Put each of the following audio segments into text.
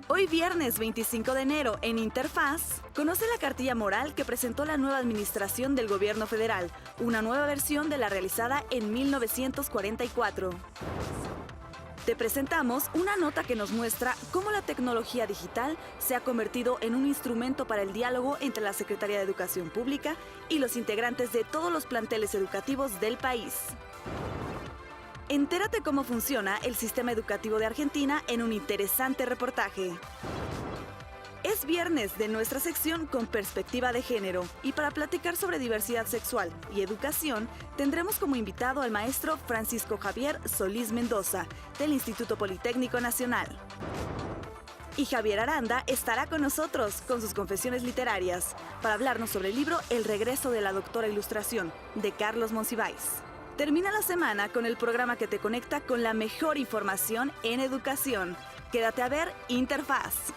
Hoy viernes 25 de enero en Interfaz, conoce la cartilla moral que presentó la nueva administración del gobierno federal, una nueva versión de la realizada en 1944. Te presentamos una nota que nos muestra cómo la tecnología digital se ha convertido en un instrumento para el diálogo entre la Secretaría de Educación Pública y los integrantes de todos los planteles educativos del país. Entérate cómo funciona el sistema educativo de Argentina en un interesante reportaje. Es viernes de nuestra sección con perspectiva de género y para platicar sobre diversidad sexual y educación tendremos como invitado al maestro Francisco Javier Solís Mendoza del Instituto Politécnico Nacional. Y Javier Aranda estará con nosotros con sus confesiones literarias para hablarnos sobre el libro El regreso de la doctora Ilustración de Carlos Monsiváis. Termina la semana con el programa que te conecta con la mejor información en educación. Quédate a ver Interfaz.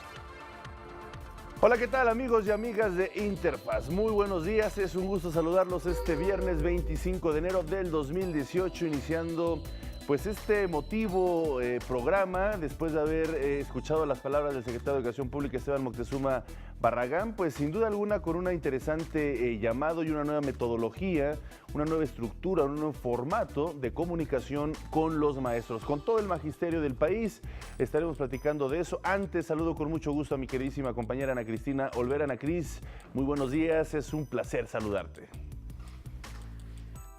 Hola, ¿qué tal amigos y amigas de Interfaz? Muy buenos días, es un gusto saludarlos este viernes 25 de enero del 2018, iniciando pues este emotivo programa, después de haber escuchado las palabras del secretario de Educación Pública Esteban Moctezuma Barragán, pues sin duda alguna con una interesante llamado y una nueva metodología, una nueva estructura, un nuevo formato de comunicación con los maestros, con todo el magisterio del país. Estaremos platicando de eso. Antes, saludo con mucho gusto a mi queridísima compañera Ana Cristina Olvera. Ana Cris, muy buenos días, es un placer saludarte.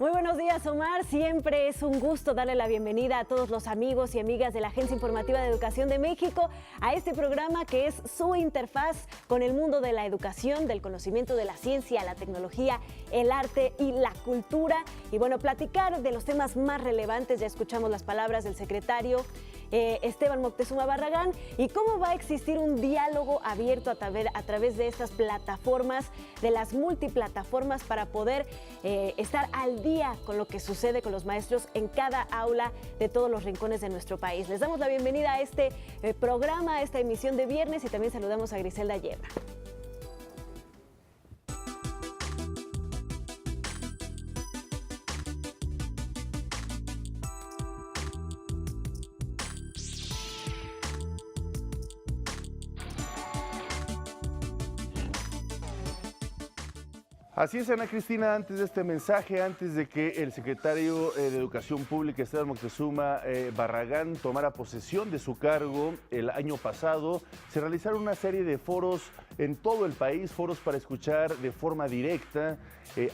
Muy buenos días, Omar. Siempre es un gusto darle la bienvenida a todos los amigos y amigas de la Agencia Informativa de Educación de México a este programa que es su interfaz con el mundo de la educación, del conocimiento de la ciencia, la tecnología, el arte y la cultura. Y bueno, platicar de los temas más relevantes. Ya escuchamos las palabras del secretario Esteban Moctezuma Barragán y cómo va a existir un diálogo abierto a través de estas plataformas, de las multiplataformas para poder estar al día con lo que sucede con los maestros en cada aula de todos los rincones de nuestro país. Les damos la bienvenida a este programa, a esta emisión de viernes y también saludamos a Griselda Yebra. Así es, Ana Cristina, antes de este mensaje, antes de que el secretario de Educación Pública, Esteban Moctezuma Barragán, tomara posesión de su cargo el año pasado, se realizaron una serie de foros en todo el país, foros para escuchar de forma directa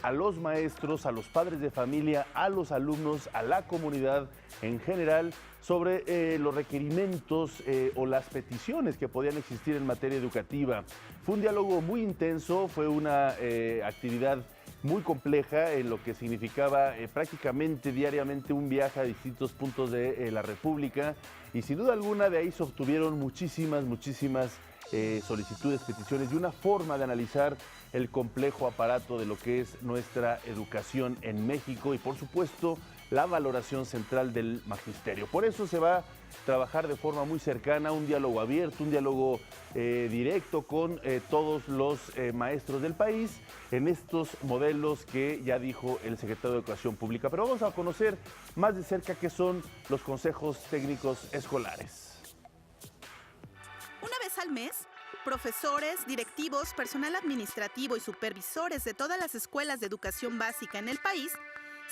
a los maestros, a los padres de familia, a los alumnos, a la comunidad en general, sobre los requerimientos o las peticiones que podían existir en materia educativa. Fue un diálogo muy intenso, fue una actividad muy compleja en lo que significaba prácticamente diariamente un viaje a distintos puntos de la República y sin duda alguna de ahí se obtuvieron muchísimas solicitudes, peticiones y una forma de analizar el complejo aparato de lo que es nuestra educación en México y por supuesto la valoración central del magisterio. Por eso se va a trabajar de forma muy cercana, un diálogo abierto, un diálogo directo con todos los maestros del país en estos modelos que ya dijo el secretario de Educación Pública. Pero vamos a conocer más de cerca qué son los consejos técnicos escolares. Una vez al mes, profesores, directivos, personal administrativo y supervisores de todas las escuelas de educación básica en el país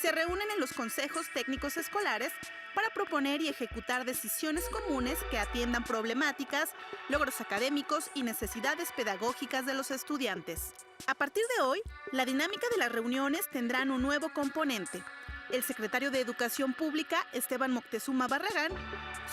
se reúnen en los consejos técnicos escolares para proponer y ejecutar decisiones comunes que atiendan problemáticas, logros académicos y necesidades pedagógicas de los estudiantes. A partir de hoy, la dinámica de las reuniones tendrán un nuevo componente. El secretario de Educación Pública, Esteban Moctezuma Barragán,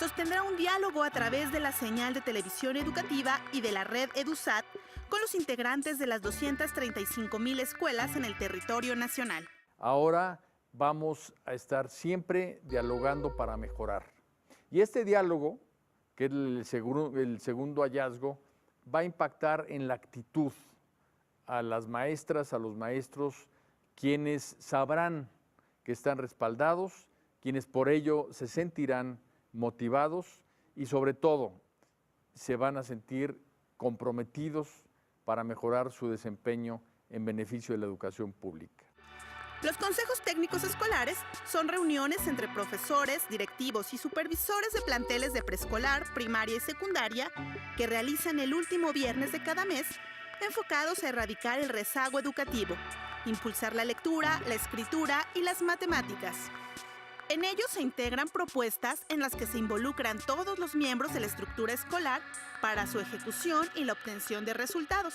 sostendrá un diálogo a través de la señal de televisión educativa y de la red EduSat con los integrantes de las 235,000 escuelas en el territorio nacional. Ahora vamos a estar siempre dialogando para mejorar. Y este diálogo, que es el segundo hallazgo, va a impactar en la actitud a las maestras, a los maestros, quienes sabrán que están respaldados, quienes por ello se sentirán motivados y sobre todo se van a sentir comprometidos para mejorar su desempeño en beneficio de la educación pública. Los consejos técnicos escolares son reuniones entre profesores, directivos y supervisores de planteles de preescolar, primaria y secundaria que realizan el último viernes de cada mes, enfocados a erradicar el rezago educativo, impulsar la lectura, la escritura y las matemáticas. En ellos se integran propuestas en las que se involucran todos los miembros de la estructura escolar para su ejecución y la obtención de resultados.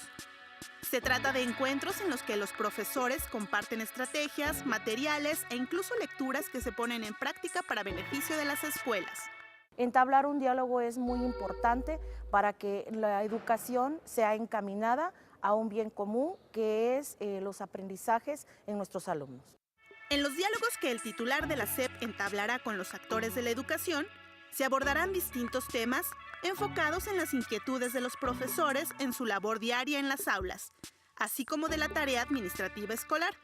Se trata de encuentros en los que los profesores comparten estrategias, materiales e incluso lecturas que se ponen en práctica para beneficio de las escuelas. Entablar un diálogo es muy importante para que la educación sea encaminada a un bien común, que es los aprendizajes en nuestros alumnos. En los diálogos que el titular de la SEP entablará con los actores de la educación, se abordarán distintos temas enfocados en las inquietudes de los profesores en su labor diaria en las aulas, así como de la tarea administrativa escolar.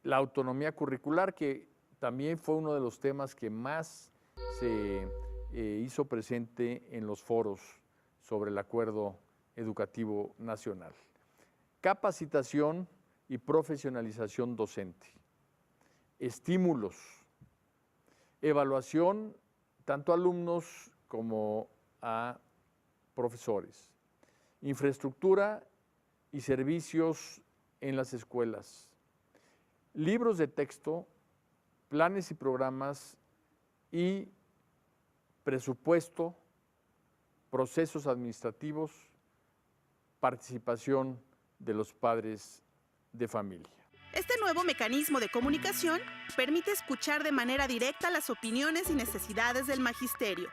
La autonomía curricular, que también fue uno de los temas que más se hizo presente en los foros sobre el Acuerdo Educativo Nacional. Capacitación y profesionalización docente. Estímulos. Evaluación tanto a alumnos como a profesores. Infraestructura y servicios en las escuelas. Libros de texto, planes y programas y presupuesto, procesos administrativos, participación de los padres de familia. Este nuevo mecanismo de comunicación permite escuchar de manera directa las opiniones y necesidades del magisterio,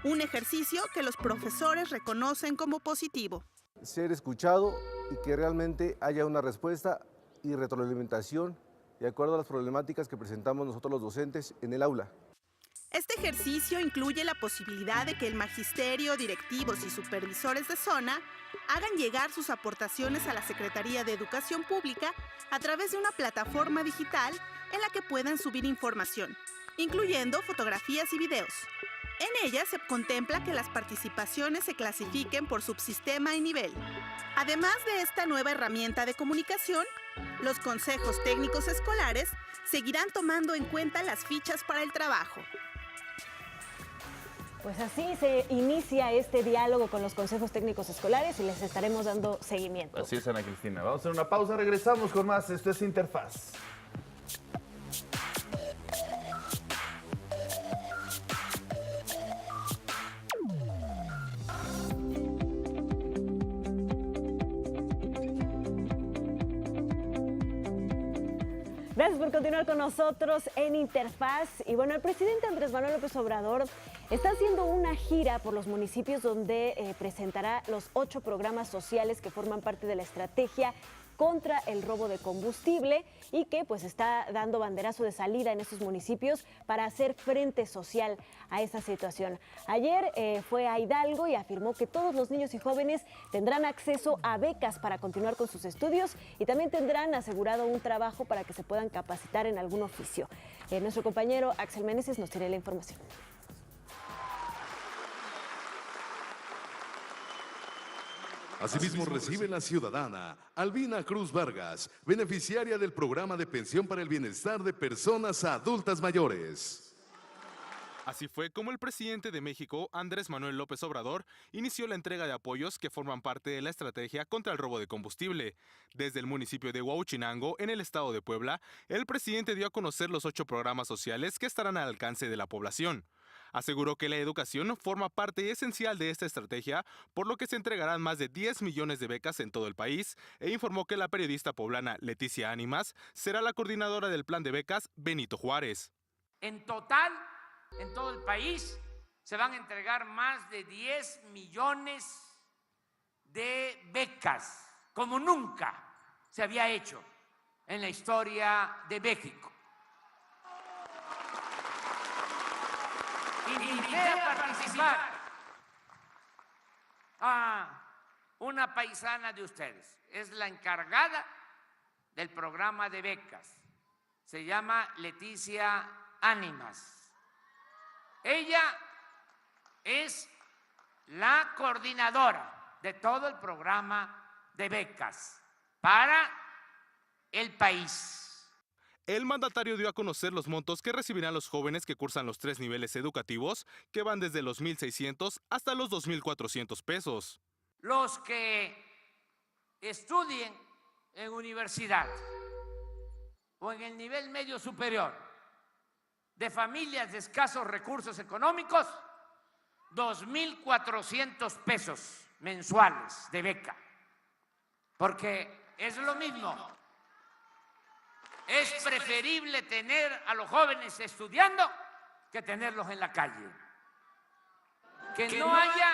un ejercicio que los profesores reconocen como positivo. Ser escuchado y que realmente haya una respuesta y retroalimentación de acuerdo a las problemáticas que presentamos nosotros los docentes en el aula. Este ejercicio incluye la posibilidad de que el magisterio, directivos y supervisores de zona hagan llegar sus aportaciones a la Secretaría de Educación Pública a través de una plataforma digital en la que puedan subir información, incluyendo fotografías y videos. En ella se contempla que las participaciones se clasifiquen por subsistema y nivel. Además de esta nueva herramienta de comunicación, los consejos técnicos escolares seguirán tomando en cuenta las fichas para el trabajo. Pues así se inicia este diálogo con los consejos técnicos escolares y les estaremos dando seguimiento. Así es, Ana Cristina. Vamos a hacer una pausa, regresamos con más. Esto es Interfaz. Gracias por continuar con nosotros en Interfaz. Y bueno, el presidente Andrés Manuel López Obrador está haciendo una gira por los municipios donde presentará los 8 programas sociales que forman parte de la estrategia contra el robo de combustible y que pues está dando banderazo de salida en estos municipios para hacer frente social a esta situación. Ayer fue a Hidalgo y afirmó que todos los niños y jóvenes tendrán acceso a becas para continuar con sus estudios y también tendrán asegurado un trabajo para que se puedan capacitar en algún oficio. Nuestro compañero Axel Meneses nos tiene la información. Asimismo recibe la ciudadana Albina Cruz Vargas, beneficiaria del programa de pensión para el bienestar de personas adultas mayores. Así fue como el presidente de México, Andrés Manuel López Obrador, inició la entrega de apoyos que forman parte de la estrategia contra el robo de combustible. Desde el municipio de Huauchinango, en el estado de Puebla, el presidente dio a conocer los 8 programas sociales que estarán al alcance de la población. Aseguró que la educación forma parte esencial de esta estrategia, por lo que se entregarán más de 10 millones de becas en todo el país, e informó que la periodista poblana Leticia Ánimas será la coordinadora del plan de becas Benito Juárez. En total, en todo el país, se van a entregar más de 10 millones de becas, como nunca se había hecho en la historia de México. Invité a participar a una paisana de ustedes. Es la encargada del programa de becas. Se llama Leticia Ánimas. Ella es la coordinadora de todo el programa de becas para el país. El mandatario dio a conocer los montos que recibirán los jóvenes que cursan los 3 niveles educativos, que van desde los 1,600 hasta los 2,400 pesos. Los que estudien en universidad o en el nivel medio superior de familias de escasos recursos económicos, 2,400 pesos mensuales de beca, porque es lo mismo. Es preferible tener a los jóvenes estudiando que tenerlos en la calle. Que no haya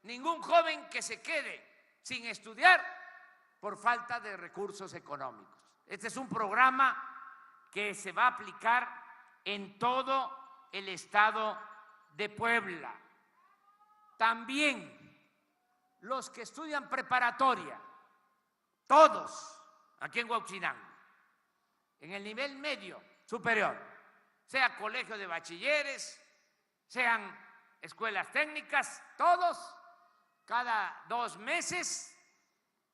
ningún joven que se quede sin estudiar por falta de recursos económicos. Este es un programa que se va a aplicar en todo el estado de Puebla. También los que estudian preparatoria, todos aquí en Huauchinango, en el nivel medio superior, sea colegio de bachilleres, sean escuelas técnicas, todos, cada 2 meses,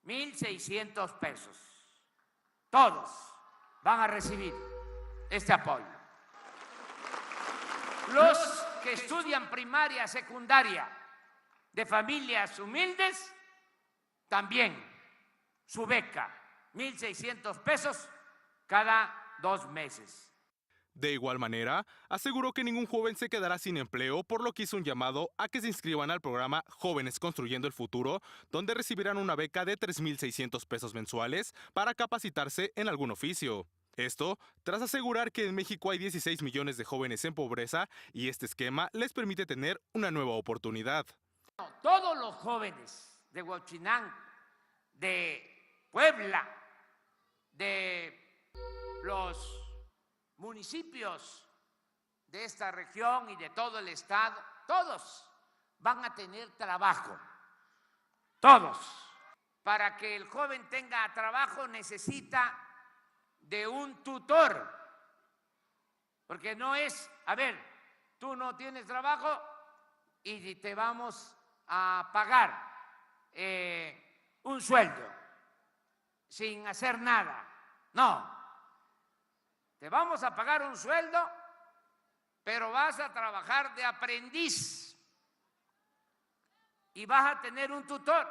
1,600 pesos. Todos van a recibir este apoyo. Los que estudian primaria, secundaria, de familias humildes, también su beca, 1,600 pesos cada 2 meses. De igual manera, aseguró que ningún joven se quedará sin empleo, por lo que hizo un llamado a que se inscriban al programa Jóvenes Construyendo el Futuro, donde recibirán una beca de 3,600 pesos mensuales para capacitarse en algún oficio. Esto tras asegurar que en México hay 16 millones de jóvenes en pobreza y este esquema les permite tener una nueva oportunidad. Todos los jóvenes de Huauchinango, de Puebla, de los municipios de esta región y de todo el estado, todos van a tener trabajo, todos. Para que el joven tenga trabajo necesita de un tutor, porque no es, a ver, tú no tienes trabajo y te vamos a pagar un sueldo sin hacer nada, no. Te vamos a pagar un sueldo, pero vas a trabajar de aprendiz y vas a tener un tutor.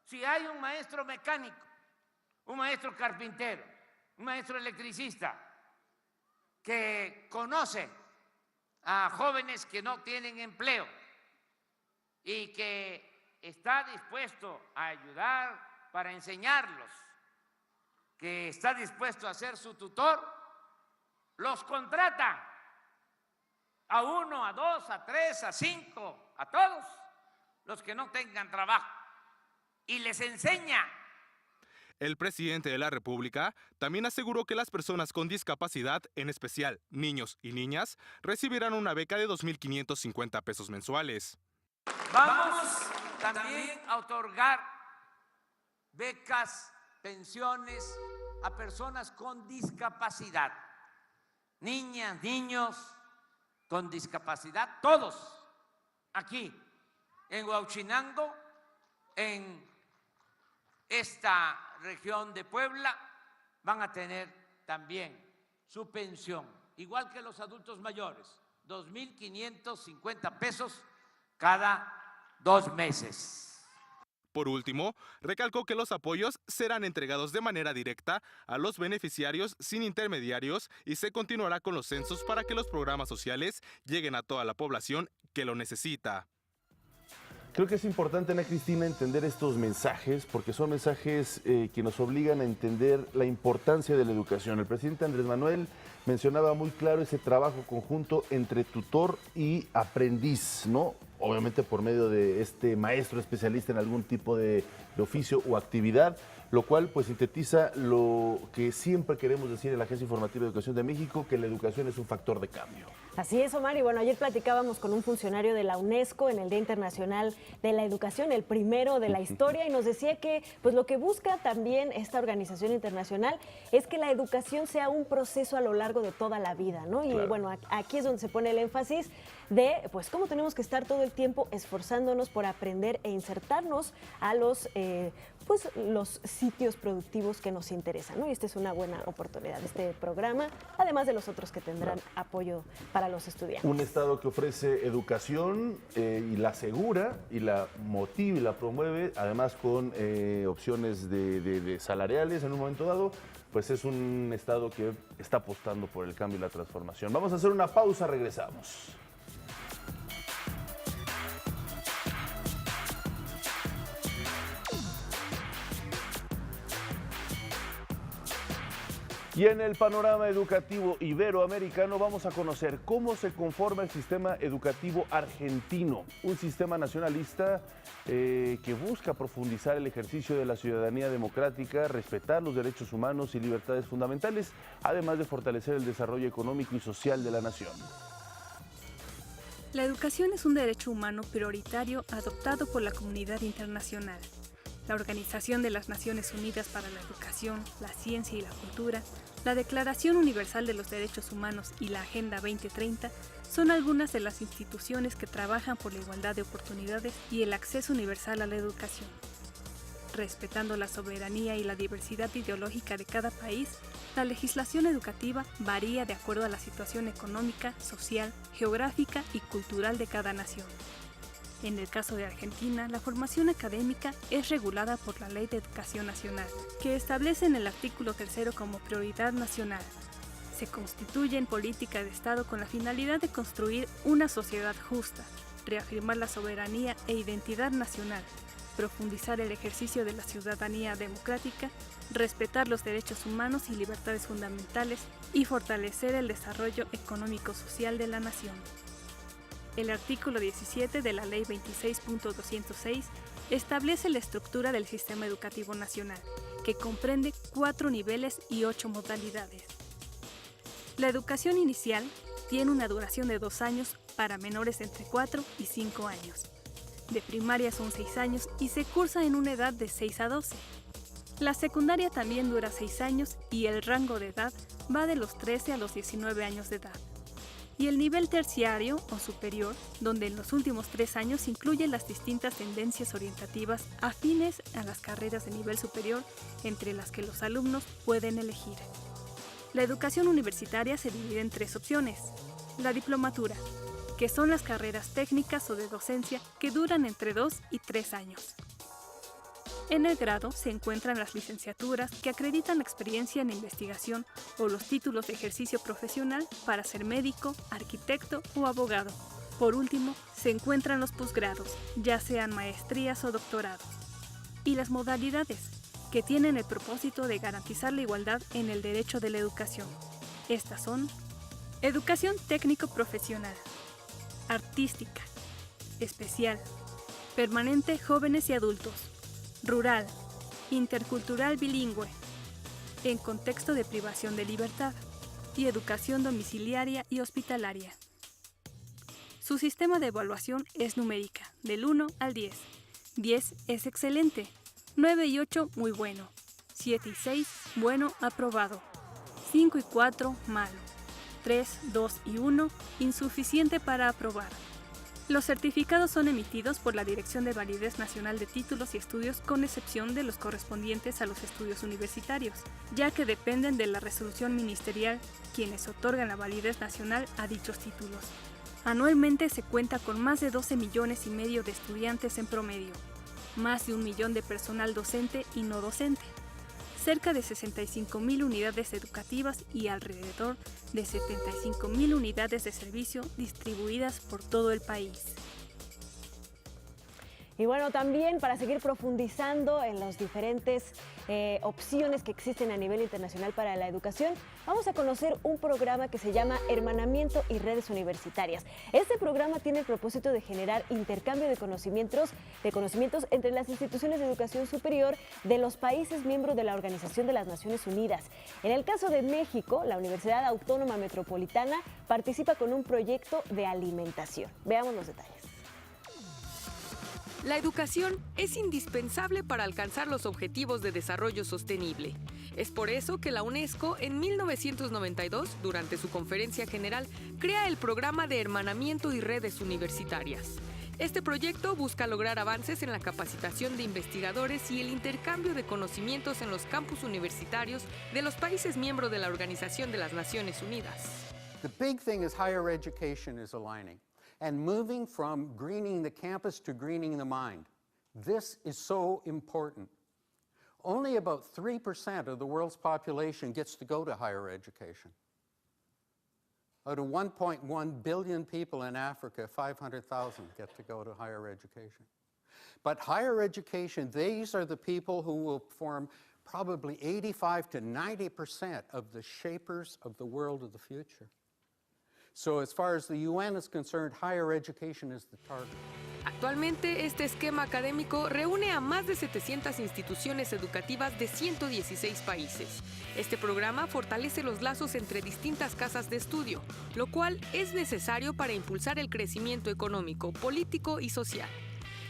Si hay un maestro mecánico, un maestro carpintero, un maestro electricista que conoce a jóvenes que no tienen empleo y que está dispuesto a ayudar para enseñarlos, que está dispuesto a ser su tutor, los contrata a 1, a 2, a 3, a 5, a todos los que no tengan trabajo y les enseña. El presidente de la República también aseguró que las personas con discapacidad, en especial niños y niñas, recibirán una beca de 2,550 pesos mensuales. Vamos también a otorgar becas, pensiones a personas con discapacidad. Niñas, niños con discapacidad, todos aquí en Huauchinango, en esta región de Puebla, van a tener también su pensión, igual que los adultos mayores, 2,550 pesos cada 2 meses. Por último, recalcó que los apoyos serán entregados de manera directa a los beneficiarios sin intermediarios y se continuará con los censos para que los programas sociales lleguen a toda la población que lo necesita. Creo que es importante, Ana Cristina, entender estos mensajes porque son mensajes que nos obligan a entender la importancia de la educación. El presidente Andrés Manuel mencionaba muy claro ese trabajo conjunto entre tutor y aprendiz, ¿no? Obviamente por medio de este maestro especialista en algún tipo de oficio o actividad, lo cual pues sintetiza lo que siempre queremos decir en la Agencia Informativa de Educación de México, que la educación es un factor de cambio. Así es, Omar, y bueno, ayer platicábamos con un funcionario de la UNESCO en el Día Internacional de la Educación, el primero de la historia, y nos decía que pues lo que busca también esta organización internacional es que la educación sea un proceso a lo largo de toda la vida, ¿no? Y claro, bueno, aquí es donde se pone el énfasis de pues cómo tenemos que estar todo el tiempo esforzándonos por aprender e insertarnos a los sitios productivos que nos interesan, ¿no? Y esta es una buena oportunidad, este programa, además de los otros que tendrán apoyo para los estudiantes. Un Estado que ofrece educación y la asegura y la motiva y la promueve, además con opciones de salariales en un momento dado, pues es un Estado que está apostando por el cambio y la transformación. Vamos a hacer una pausa, regresamos. Y en el panorama educativo iberoamericano vamos a conocer cómo se conforma el sistema educativo argentino, un sistema nacionalista que busca profundizar el ejercicio de la ciudadanía democrática, respetar los derechos humanos y libertades fundamentales, además de fortalecer el desarrollo económico y social de la nación. La educación es un derecho humano prioritario adoptado por la comunidad internacional. La Organización de las Naciones Unidas para la Educación, la Ciencia y la Cultura, la Declaración Universal de los Derechos Humanos y la Agenda 2030 son algunas de las instituciones que trabajan por la igualdad de oportunidades y el acceso universal a la educación. Respetando la soberanía y la diversidad ideológica de cada país, la legislación educativa varía de acuerdo a la situación económica, social, geográfica y cultural de cada nación. En el caso de Argentina, la formación académica es regulada por la Ley de Educación Nacional, que establece en el artículo 3 como prioridad nacional. Se constituye en política de Estado con la finalidad de construir una sociedad justa, reafirmar la soberanía e identidad nacional, profundizar el ejercicio de la ciudadanía democrática, respetar los derechos humanos y libertades fundamentales y fortalecer el desarrollo económico-social de la nación. El artículo 17 de la Ley 26.206 establece la estructura del sistema educativo nacional, que comprende 4 niveles y 8 modalidades. La educación inicial tiene una duración de 2 años para menores entre 4 y 5 años. De primaria son 6 años y se cursa en una edad de 6 a 12. La secundaria también dura 6 años y el rango de edad va de los 13 a los 19 años de edad. Y el nivel terciario o superior, donde en los últimos 3 años incluye las distintas tendencias orientativas afines a las carreras de nivel superior, entre las que los alumnos pueden elegir. La educación universitaria se divide en 3 opciones. La diplomatura, que son las carreras técnicas o de docencia que duran entre 2 y 3 años. En el grado se encuentran las licenciaturas que acreditan la experiencia en investigación o los títulos de ejercicio profesional para ser médico, arquitecto o abogado. Por último, se encuentran los posgrados, ya sean maestrías o doctorados. Y las modalidades, que tienen el propósito de garantizar la igualdad en el derecho de la educación. Estas son: educación técnico-profesional, artística, especial, permanente jóvenes y adultos, rural, intercultural bilingüe, en contexto de privación de libertad, y educación domiciliaria y hospitalaria. Su sistema de evaluación es numérica, del 1 al 10. 10 es excelente, 9 y 8 muy bueno, 7 y 6 bueno aprobado, 5 y 4 malo, 3, 2 y 1 insuficiente para aprobar. Los certificados son emitidos por la Dirección de Validez Nacional de Títulos y Estudios, con excepción de los correspondientes a los estudios universitarios, ya que dependen de la resolución ministerial, quienes otorgan la validez nacional a dichos títulos. Anualmente se cuenta con más de 12 millones y medio de estudiantes en promedio, más de 1 millón de personal docente y no docente, cerca de 65,000 unidades educativas y alrededor de 75,000 unidades de servicio distribuidas por todo el país. Y bueno, también para seguir profundizando en las diferentes opciones que existen a nivel internacional para la educación, vamos a conocer un programa que se llama Hermanamiento y Redes Universitarias. Este programa tiene el propósito de generar intercambio de conocimientos entre las instituciones de educación superior de los países miembros de la Organización de las Naciones Unidas. En el caso de México, la Universidad Autónoma Metropolitana participa con un proyecto de alimentación. Veamos los detalles. La educación es indispensable para alcanzar los objetivos de desarrollo sostenible. Es por eso que la UNESCO, en 1992, durante su conferencia general, crea el Programa de Hermanamiento y Redes Universitarias. Este proyecto busca lograr avances en la capacitación de investigadores y el intercambio de conocimientos en los campus universitarios de los países miembros de la Organización de las Naciones Unidas. The big thing is higher education is aligning and moving from greening the campus to greening the mind. This is so important. Only about 3% of the world's population gets to go to higher education. Out of 1.1 billion people in Africa, 500,000 get to go to higher education. But higher education, these are the people who will form probably 85 to 90% of the shapers of the world of the future. So as far as the UN is concerned, higher education is the target. Actualmente, este esquema académico reúne a más de 700 instituciones educativas de 116 países. Este programa fortalece los lazos entre distintas casas de estudio, lo cual es necesario para impulsar el crecimiento económico, político y social.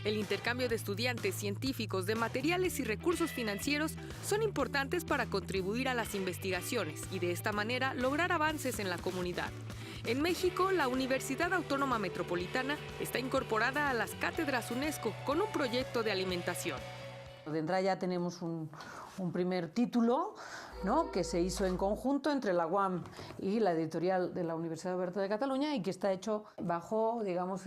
El intercambio de estudiantes, científicos, de materiales y recursos financieros son importantes para contribuir a las investigaciones y de esta manera lograr avances en la comunidad. En México, la Universidad Autónoma Metropolitana está incorporada a las cátedras UNESCO con un proyecto de alimentación. De entrada ya tenemos un primer título, ¿no?, que se hizo en conjunto entre la UAM y la editorial de la Universidad Oberta de Cataluña y que está hecho bajo, digamos,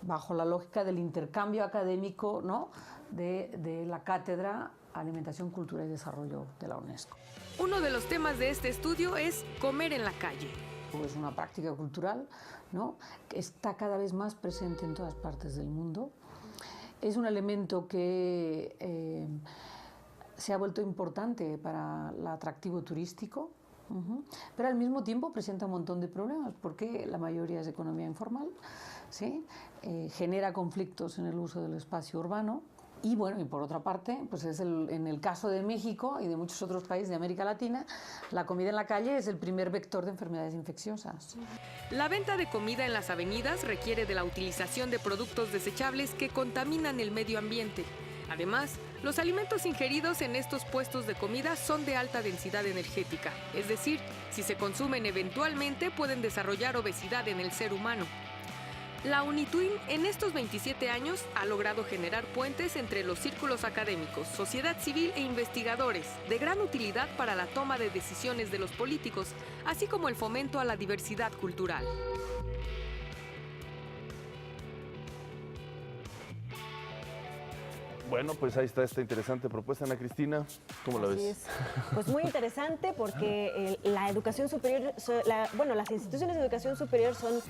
bajo la lógica del intercambio académico, ¿no?, de la cátedra Alimentación, Cultura y Desarrollo de la UNESCO. Uno de los temas de este estudio es comer en la calle. Es una práctica cultural, ¿no?, que está cada vez más presente en todas partes del mundo. Es un elemento que se ha vuelto importante para el atractivo turístico, pero al mismo tiempo presenta un montón de problemas porque la mayoría es economía informal, ¿sí? Genera conflictos en el uso del espacio urbano. Y bueno, y por otra parte, pues en el caso de México y de muchos otros países de América Latina, la comida en la calle es el primer vector de enfermedades infecciosas. La venta de comida en las avenidas requiere de la utilización de productos desechables que contaminan el medio ambiente. Además, los alimentos ingeridos en estos puestos de comida son de alta densidad energética, es decir, si se consumen eventualmente pueden desarrollar obesidad en el ser humano. La UNITWIN en estos 27 años ha logrado generar puentes entre los círculos académicos, sociedad civil e investigadores, de gran utilidad para la toma de decisiones de los políticos, así como el fomento a la diversidad cultural. Bueno, pues ahí está esta interesante propuesta, Ana Cristina. ¿Cómo la ves? Así es. Pues muy interesante porque la educación superior, las instituciones de educación superior son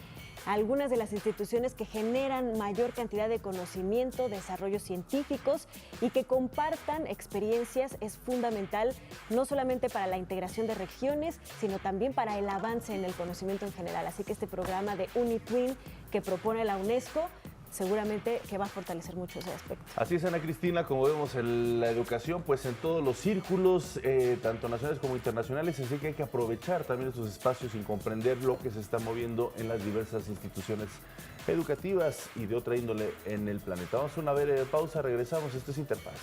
algunas de las instituciones que generan mayor cantidad de conocimiento, desarrollos científicos y que compartan experiencias es fundamental no solamente para la integración de regiones, sino también para el avance en el conocimiento en general. Así que este programa de UNITWIN que propone la UNESCO seguramente que va a fortalecer mucho ese aspecto. Así es, Ana Cristina, como vemos la educación, pues en todos los círculos, tanto nacionales como internacionales, así que hay que aprovechar también estos espacios sin comprender lo que se está moviendo en las diversas instituciones educativas y de otra índole en el planeta. Vamos a una breve pausa, regresamos, esto es Interfaz.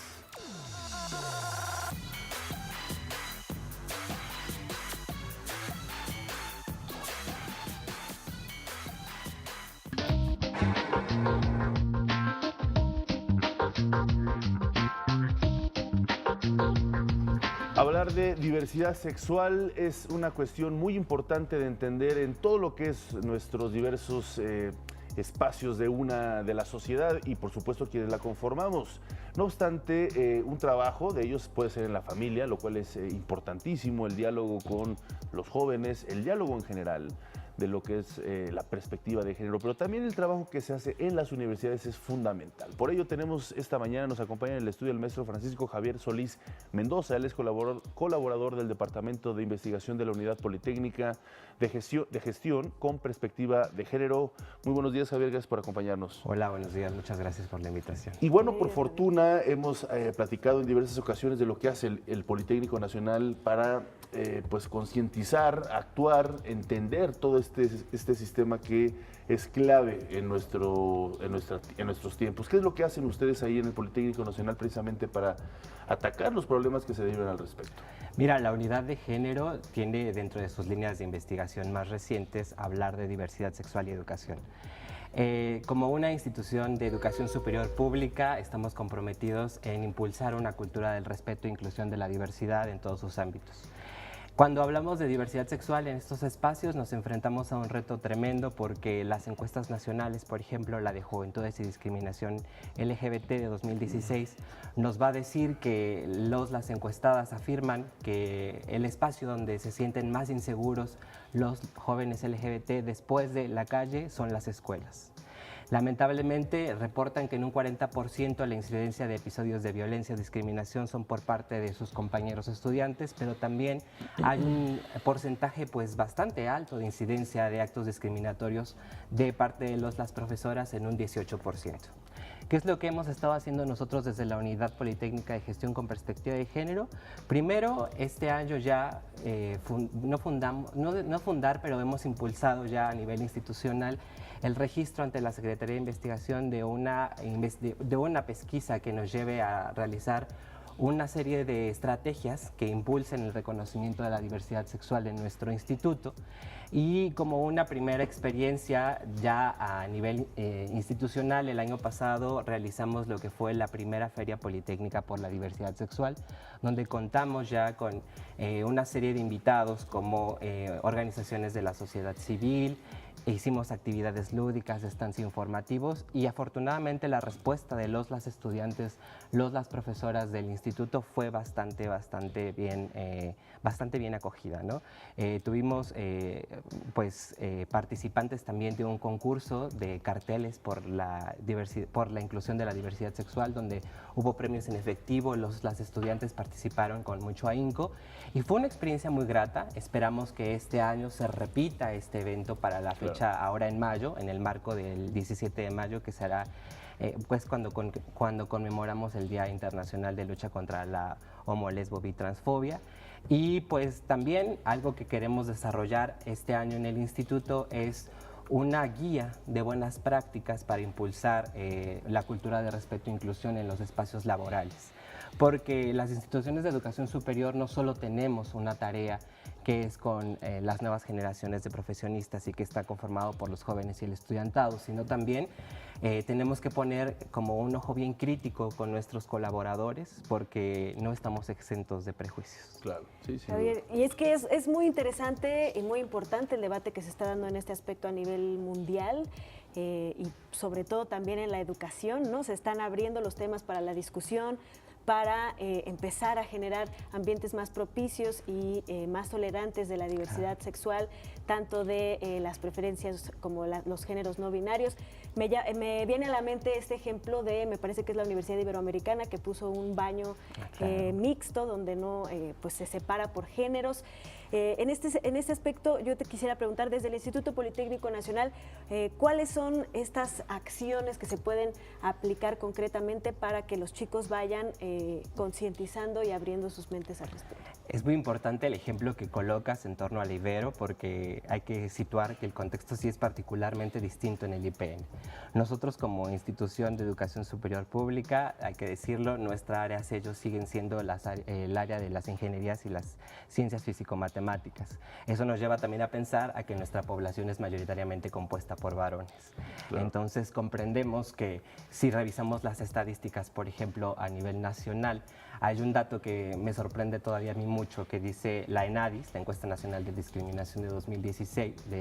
Hablar de diversidad sexual es una cuestión muy importante de entender en todo lo que es nuestros diversos espacios de la sociedad y por supuesto quienes la conformamos. No obstante, un trabajo de ellos puede ser en la familia, lo cual es importantísimo, el diálogo con los jóvenes, el diálogo en general de lo que es la perspectiva de género, pero también el trabajo que se hace en las universidades es fundamental. Por ello tenemos esta mañana, nos acompaña en el estudio el maestro Francisco Javier Solís Mendoza, él es colaborador del Departamento de Investigación de la Unidad Politécnica de Gestión con Perspectiva de Género. Muy buenos días, Javier, gracias por acompañarnos. Hola, buenos días, muchas gracias por la invitación. Y bueno, por fortuna hemos platicado en diversas ocasiones de lo que hace el Politécnico Nacional para pues concientizar, actuar, entender todo este sistema que es clave en nuestros tiempos. ¿Qué es lo que hacen ustedes ahí en el Politécnico Nacional precisamente para atacar los problemas que se derivan al respecto? Mira, la unidad de género tiene dentro de sus líneas de investigación más recientes hablar de diversidad sexual y educación. Como una institución de educación superior pública, estamos comprometidos en impulsar una cultura del respeto e inclusión de la diversidad en todos sus ámbitos. Cuando hablamos de diversidad sexual en estos espacios nos enfrentamos a un reto tremendo porque las encuestas nacionales, por ejemplo la de Juventudes y Discriminación LGBT de 2016, nos va a decir que las encuestadas afirman que el espacio donde se sienten más inseguros los jóvenes LGBT después de la calle son las escuelas. Lamentablemente reportan que en un 40% la incidencia de episodios de violencia o discriminación son por parte de sus compañeros estudiantes, pero también hay un porcentaje pues bastante alto de incidencia de actos discriminatorios de parte de las profesoras en un 18%. ¿Qué es lo que hemos estado haciendo nosotros desde la Unidad Politécnica de Gestión con Perspectiva de Género? Primero, este año ya pero hemos impulsado ya a nivel institucional el registro ante la Secretaría de Investigación de una pesquisa que nos lleve a realizar una serie de estrategias que impulsen el reconocimiento de la diversidad sexual en nuestro instituto. Y como una primera experiencia ya a nivel institucional, el año pasado realizamos lo que fue la primera Feria Politécnica por la Diversidad Sexual, donde contamos ya con una serie de invitados como organizaciones de la sociedad civil. Hicimos actividades lúdicas, stands informativos y afortunadamente la respuesta de las estudiantes, las profesoras del instituto fue bastante bien acogida, ¿no? Tuvimos participantes también de un concurso de carteles por la inclusión de la diversidad sexual, donde hubo premios en efectivo, las estudiantes participaron con mucho ahínco y fue una experiencia muy grata. Esperamos que este año se repita este evento para la fecha ahora en mayo, en el marco del 17 de mayo, que será cuando conmemoramos el Día Internacional de Lucha contra la Homo, Lesbo, Bitransfobia. Y pues también algo que queremos desarrollar este año en el instituto es una guía de buenas prácticas para impulsar la cultura de respeto e inclusión en los espacios laborales. Porque las instituciones de educación superior no solo tenemos una tarea que es con las nuevas generaciones de profesionistas y que está conformado por los jóvenes y el estudiantado, sino también tenemos que poner como un ojo bien crítico con nuestros colaboradores porque no estamos exentos de prejuicios. Claro, sí, sí. Javier, y es que es muy interesante y muy importante el debate que se está dando en este aspecto a nivel mundial. Y sobre todo también en la educación, ¿no? Se están abriendo los temas para la discusión, para empezar a generar ambientes más propicios y más tolerantes de la diversidad sexual, tanto de las preferencias como los géneros no binarios. Me viene a la mente este ejemplo me parece que es la Universidad Iberoamericana, que puso un baño mixto donde no se separa por géneros. En este aspecto yo te quisiera preguntar desde el Instituto Politécnico Nacional, ¿cuáles son estas acciones que se pueden aplicar concretamente para que los chicos vayan concientizando y abriendo sus mentes al respecto? Es muy importante el ejemplo que colocas en torno al Ibero porque hay que situar que el contexto sí es particularmente distinto en el IPN. Nosotros como institución de educación superior pública, hay que decirlo, nuestra área sello siguen siendo el área de las ingenierías y las ciencias físico-matemáticas. Eso nos lleva también a pensar a que nuestra población es mayoritariamente compuesta por varones. Claro. Entonces comprendemos que si revisamos las estadísticas, por ejemplo, a nivel nacional, hay un dato que me sorprende todavía a mí mucho, que dice la ENADIS, la Encuesta Nacional de Discriminación de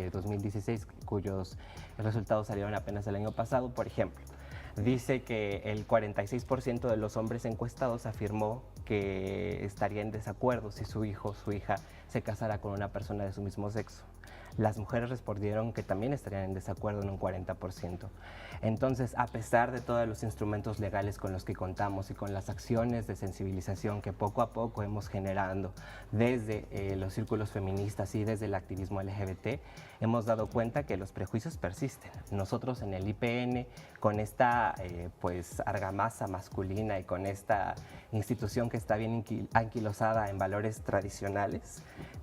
2016, cuyos resultados salieron apenas el año pasado, por ejemplo. Dice que el 46% de los hombres encuestados afirmó que estaría en desacuerdo si su hijo o su hija se casara con una persona de su mismo sexo. Las mujeres respondieron que también estarían en desacuerdo en un 40%. Entonces, a pesar de todos los instrumentos legales con los que contamos y con las acciones de sensibilización que poco a poco hemos generando desde los círculos feministas y desde el activismo LGBT, hemos dado cuenta que los prejuicios persisten. Nosotros en el IPN, con esta pues argamasa masculina y con esta institución que está bien anquilosada en valores tradicionales,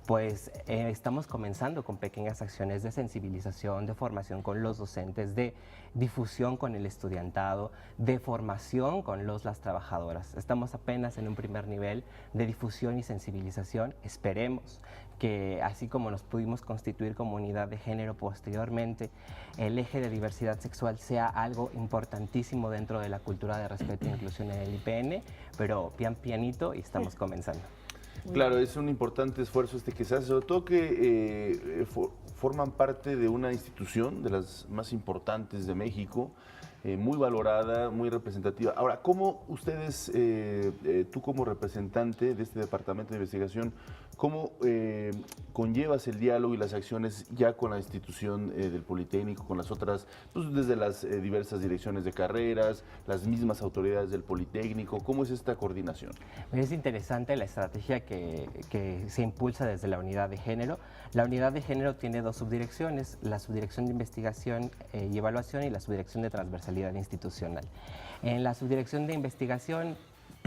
pues estamos comenzando con pequeñas acciones de sensibilización, de formación con los docentes, de difusión con el estudiantado, de formación con las trabajadoras. Estamos apenas en un primer nivel de difusión y sensibilización. Esperemos que así como nos pudimos constituir como unidad de género posteriormente, el eje de diversidad sexual sea algo importantísimo dentro de la cultura de respeto e inclusión en el IPN, pero pianito y estamos comenzando. Claro, es un importante esfuerzo que se hace, sobre todo que forman parte de una institución de las más importantes de México, muy valorada, muy representativa. Ahora, ¿cómo ustedes, tú como representante de este departamento de investigación, cómo conllevas el diálogo y las acciones ya con la institución del Politécnico, con las otras, pues desde las diversas direcciones de carreras, las mismas autoridades del Politécnico? ¿Cómo es esta coordinación? Es interesante la estrategia que se impulsa desde la unidad de género. La unidad de género tiene dos subdirecciones, la subdirección de investigación y evaluación y la subdirección de transversalidad institucional. En la subdirección de investigación,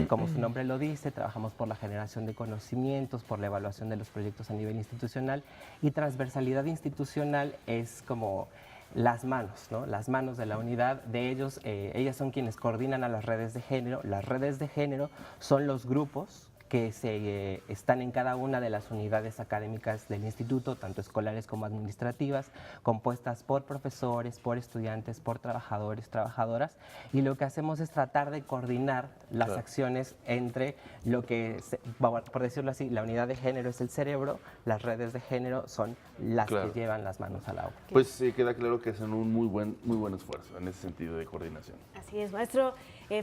como su nombre lo dice, trabajamos por la generación de conocimientos, por la evaluación de los proyectos a nivel institucional, y transversalidad institucional es como las manos, ¿no? Las manos de la unidad. De ellos, ellas son quienes coordinan a las redes de género. Las redes de género son los grupos que están en cada una de las unidades académicas del instituto, tanto escolares como administrativas, compuestas por profesores, por estudiantes, por trabajadores, trabajadoras, y lo que hacemos es tratar de coordinar las acciones entre lo que, por decirlo así, la unidad de género es el cerebro, las redes de género son las que llevan las manos al agua. Pues queda claro que hacen un muy buen esfuerzo en ese sentido de coordinación. Así es, maestro.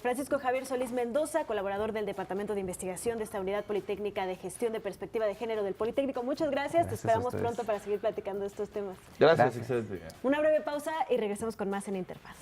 Francisco Javier Solís Mendoza, colaborador del Departamento de Investigación de esta Unidad Politécnica de Gestión de Perspectiva de Género del Politécnico. Muchas gracias. Te esperamos pronto para seguir platicando estos temas. Gracias. Excelente. Una breve pausa y regresamos con más en Interfaz.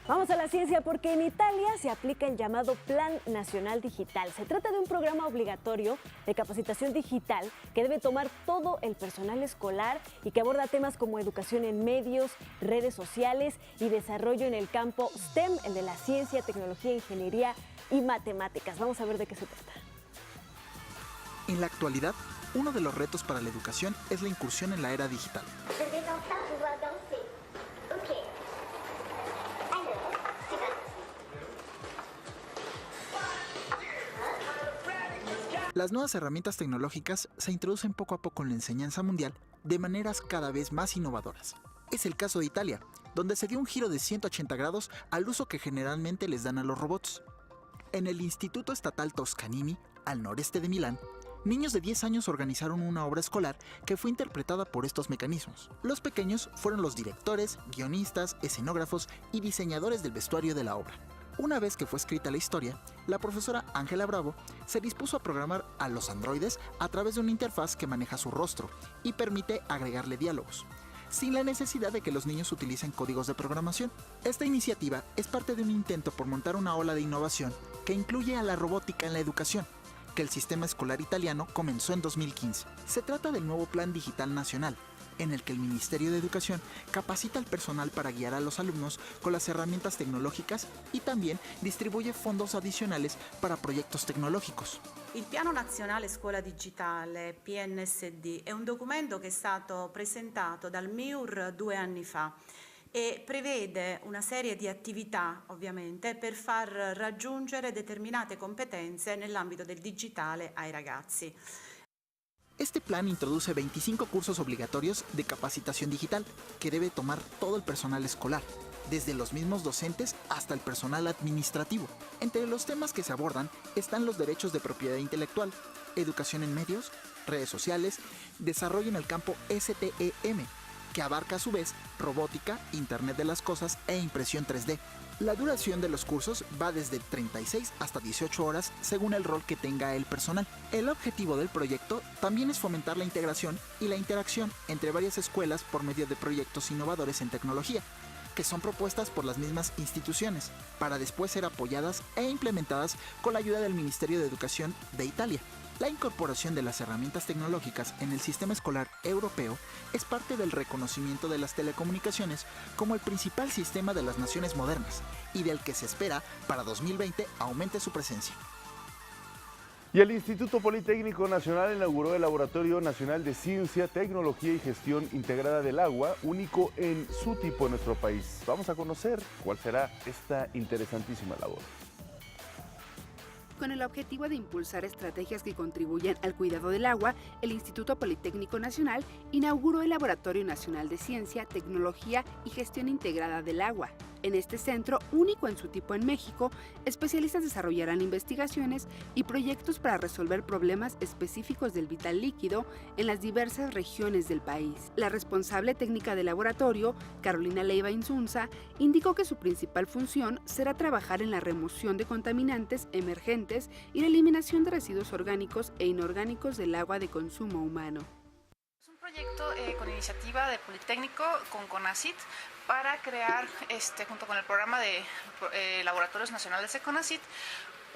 Vamos a la ciencia porque en Italia se aplica el llamado Plan Nacional Digital. Se trata de un programa obligatorio de capacitación digital que debe tomar todo el personal escolar y que aborda temas como educación en medios, redes sociales y desarrollo en el campo STEM, el de la ciencia, tecnología, ingeniería y matemáticas. Vamos a ver de qué se trata. En la actualidad, uno de los retos para la educación es la incursión en la era digital. Las nuevas herramientas tecnológicas se introducen poco a poco en la enseñanza mundial de maneras cada vez más innovadoras. Es el caso de Italia, donde se dio un giro de 180 grados al uso que generalmente les dan a los robots. En el Instituto Estatal Toscanini, al noreste de Milán, niños de 10 años organizaron una obra escolar que fue interpretada por estos mecanismos. Los pequeños fueron los directores, guionistas, escenógrafos y diseñadores del vestuario de la obra. Una vez que fue escrita la historia, la profesora Ángela Bravo se dispuso a programar a los androides a través de una interfaz que maneja su rostro y permite agregarle diálogos, sin la necesidad de que los niños utilicen códigos de programación. Esta iniciativa es parte de un intento por montar una ola de innovación que incluye a la robótica en la educación, que el sistema escolar italiano comenzó en 2015. Se trata del nuevo Plan Digital Nacional, en el que el Ministerio de Educación capacita al personal para guiar a los alumnos con las herramientas tecnológicas y también distribuye fondos adicionales para proyectos tecnológicos. Il Piano Nazionale Scuola Digitale, PNSD, è un documento che è stato presentato dal MIUR 2 anni fa e prevede una serie di attività, ovviamente, per far raggiungere determinate competenze nell'ambito del digitale ai ragazzi. Este plan introduce 25 cursos obligatorios de capacitación digital que debe tomar todo el personal escolar, desde los mismos docentes hasta el personal administrativo. Entre los temas que se abordan están los derechos de propiedad intelectual, educación en medios, redes sociales, desarrollo en el campo STEM, que abarca a su vez robótica, Internet de las Cosas e impresión 3D. La duración de los cursos va desde 36 hasta 18 horas según el rol que tenga el personal. El objetivo del proyecto también es fomentar la integración y la interacción entre varias escuelas por medio de proyectos innovadores en tecnología, que son propuestas por las mismas instituciones, para después ser apoyadas e implementadas con la ayuda del Ministerio de Educación de Italia. La incorporación de las herramientas tecnológicas en el sistema escolar europeo es parte del reconocimiento de las telecomunicaciones como el principal sistema de las naciones modernas y del que se espera para 2020 aumente su presencia. Y el Instituto Politécnico Nacional inauguró el Laboratorio Nacional de Ciencia, Tecnología y Gestión Integrada del Agua, único en su tipo en nuestro país. Vamos a conocer cuál será esta interesantísima labor. Con el objetivo de impulsar estrategias que contribuyan al cuidado del agua, el Instituto Politécnico Nacional inauguró el Laboratorio Nacional de Ciencia, Tecnología y Gestión Integrada del Agua. En este centro, único en su tipo en México, especialistas desarrollarán investigaciones y proyectos para resolver problemas específicos del vital líquido en las diversas regiones del país. La responsable técnica del laboratorio, Carolina Leiva Insunza, indicó que su principal función será trabajar en la remoción de contaminantes emergentes y la eliminación de residuos orgánicos e inorgánicos del agua de consumo humano. Es un proyecto con iniciativa de Politécnico con CONACYT para crear, junto con el programa de Laboratorios Nacionales de CONACYT,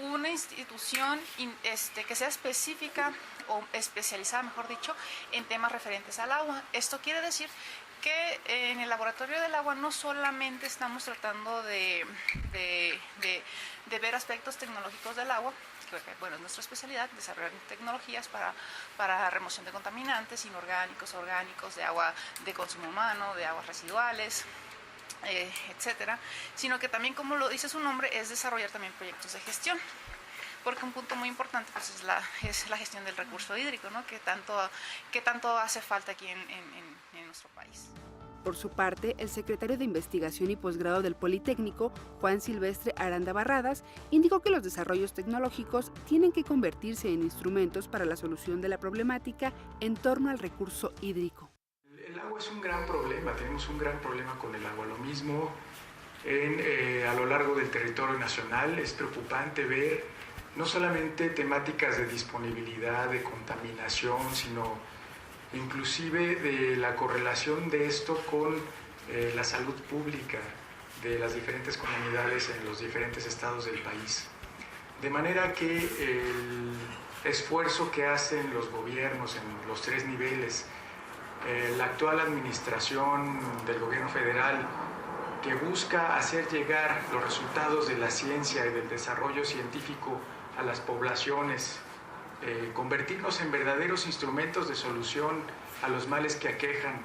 una institución que sea específica o especializada, mejor dicho, en temas referentes al agua. Esto quiere decir que en el Laboratorio del Agua no solamente estamos tratando de ver aspectos tecnológicos del agua, que bueno, es nuestra especialidad, desarrollar tecnologías para remoción de contaminantes inorgánicos, orgánicos, de agua de consumo humano, de aguas residuales, etcétera, sino que también, como lo dice su nombre, es desarrollar también proyectos de gestión, porque un punto muy importante pues, es la gestión del recurso hídrico, ¿no? que tanto hace falta aquí en nuestro país. Por su parte, el secretario de Investigación y Posgrado del Politécnico, Juan Silvestre Aranda Barradas, indicó que los desarrollos tecnológicos tienen que convertirse en instrumentos para la solución de la problemática en torno al recurso hídrico. El agua es un gran problema, tenemos un gran problema con el agua. Lo mismo a lo largo del territorio nacional. Es preocupante ver no solamente temáticas de disponibilidad, de contaminación, sino inclusive de la correlación de esto con la salud pública de las diferentes comunidades en los diferentes estados del país. De manera que el esfuerzo que hacen los gobiernos en los 3 niveles, la actual administración del gobierno federal, que busca hacer llegar los resultados de la ciencia y del desarrollo científico a las poblaciones, convertirnos en verdaderos instrumentos de solución a los males que aquejan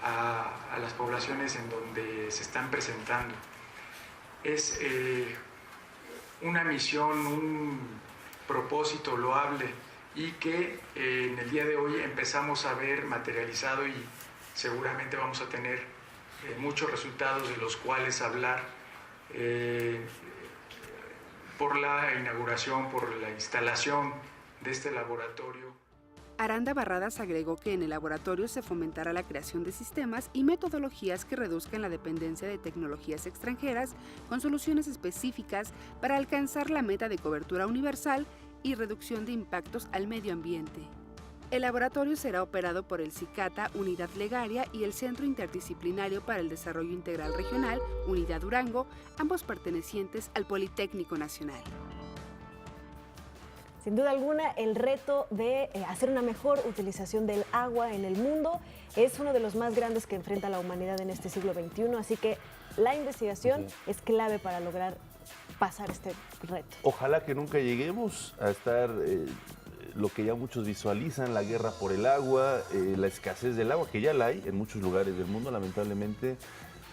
a las poblaciones en donde se están presentando. Es una misión, un propósito loable y que en el día de hoy empezamos a ver materializado y seguramente vamos a tener muchos resultados de los cuales hablar por la inauguración, por la instalación de este laboratorio. Aranda Barradas agregó que en el laboratorio se fomentará la creación de sistemas y metodologías que reduzcan la dependencia de tecnologías extranjeras con soluciones específicas para alcanzar la meta de cobertura universal y reducción de impactos al medio ambiente. El laboratorio será operado por el CICATA, Unidad Legaria, y el Centro Interdisciplinario para el Desarrollo Integral Regional, Unidad Durango, ambos pertenecientes al Politécnico Nacional. Sin duda alguna, el reto de hacer una mejor utilización del agua en el mundo es uno de los más grandes que enfrenta la humanidad en este siglo XXI, así que la investigación es clave para lograr pasar este reto. Ojalá que nunca lleguemos a estar lo que ya muchos visualizan, la guerra por el agua, la escasez del agua, que ya la hay en muchos lugares del mundo, lamentablemente,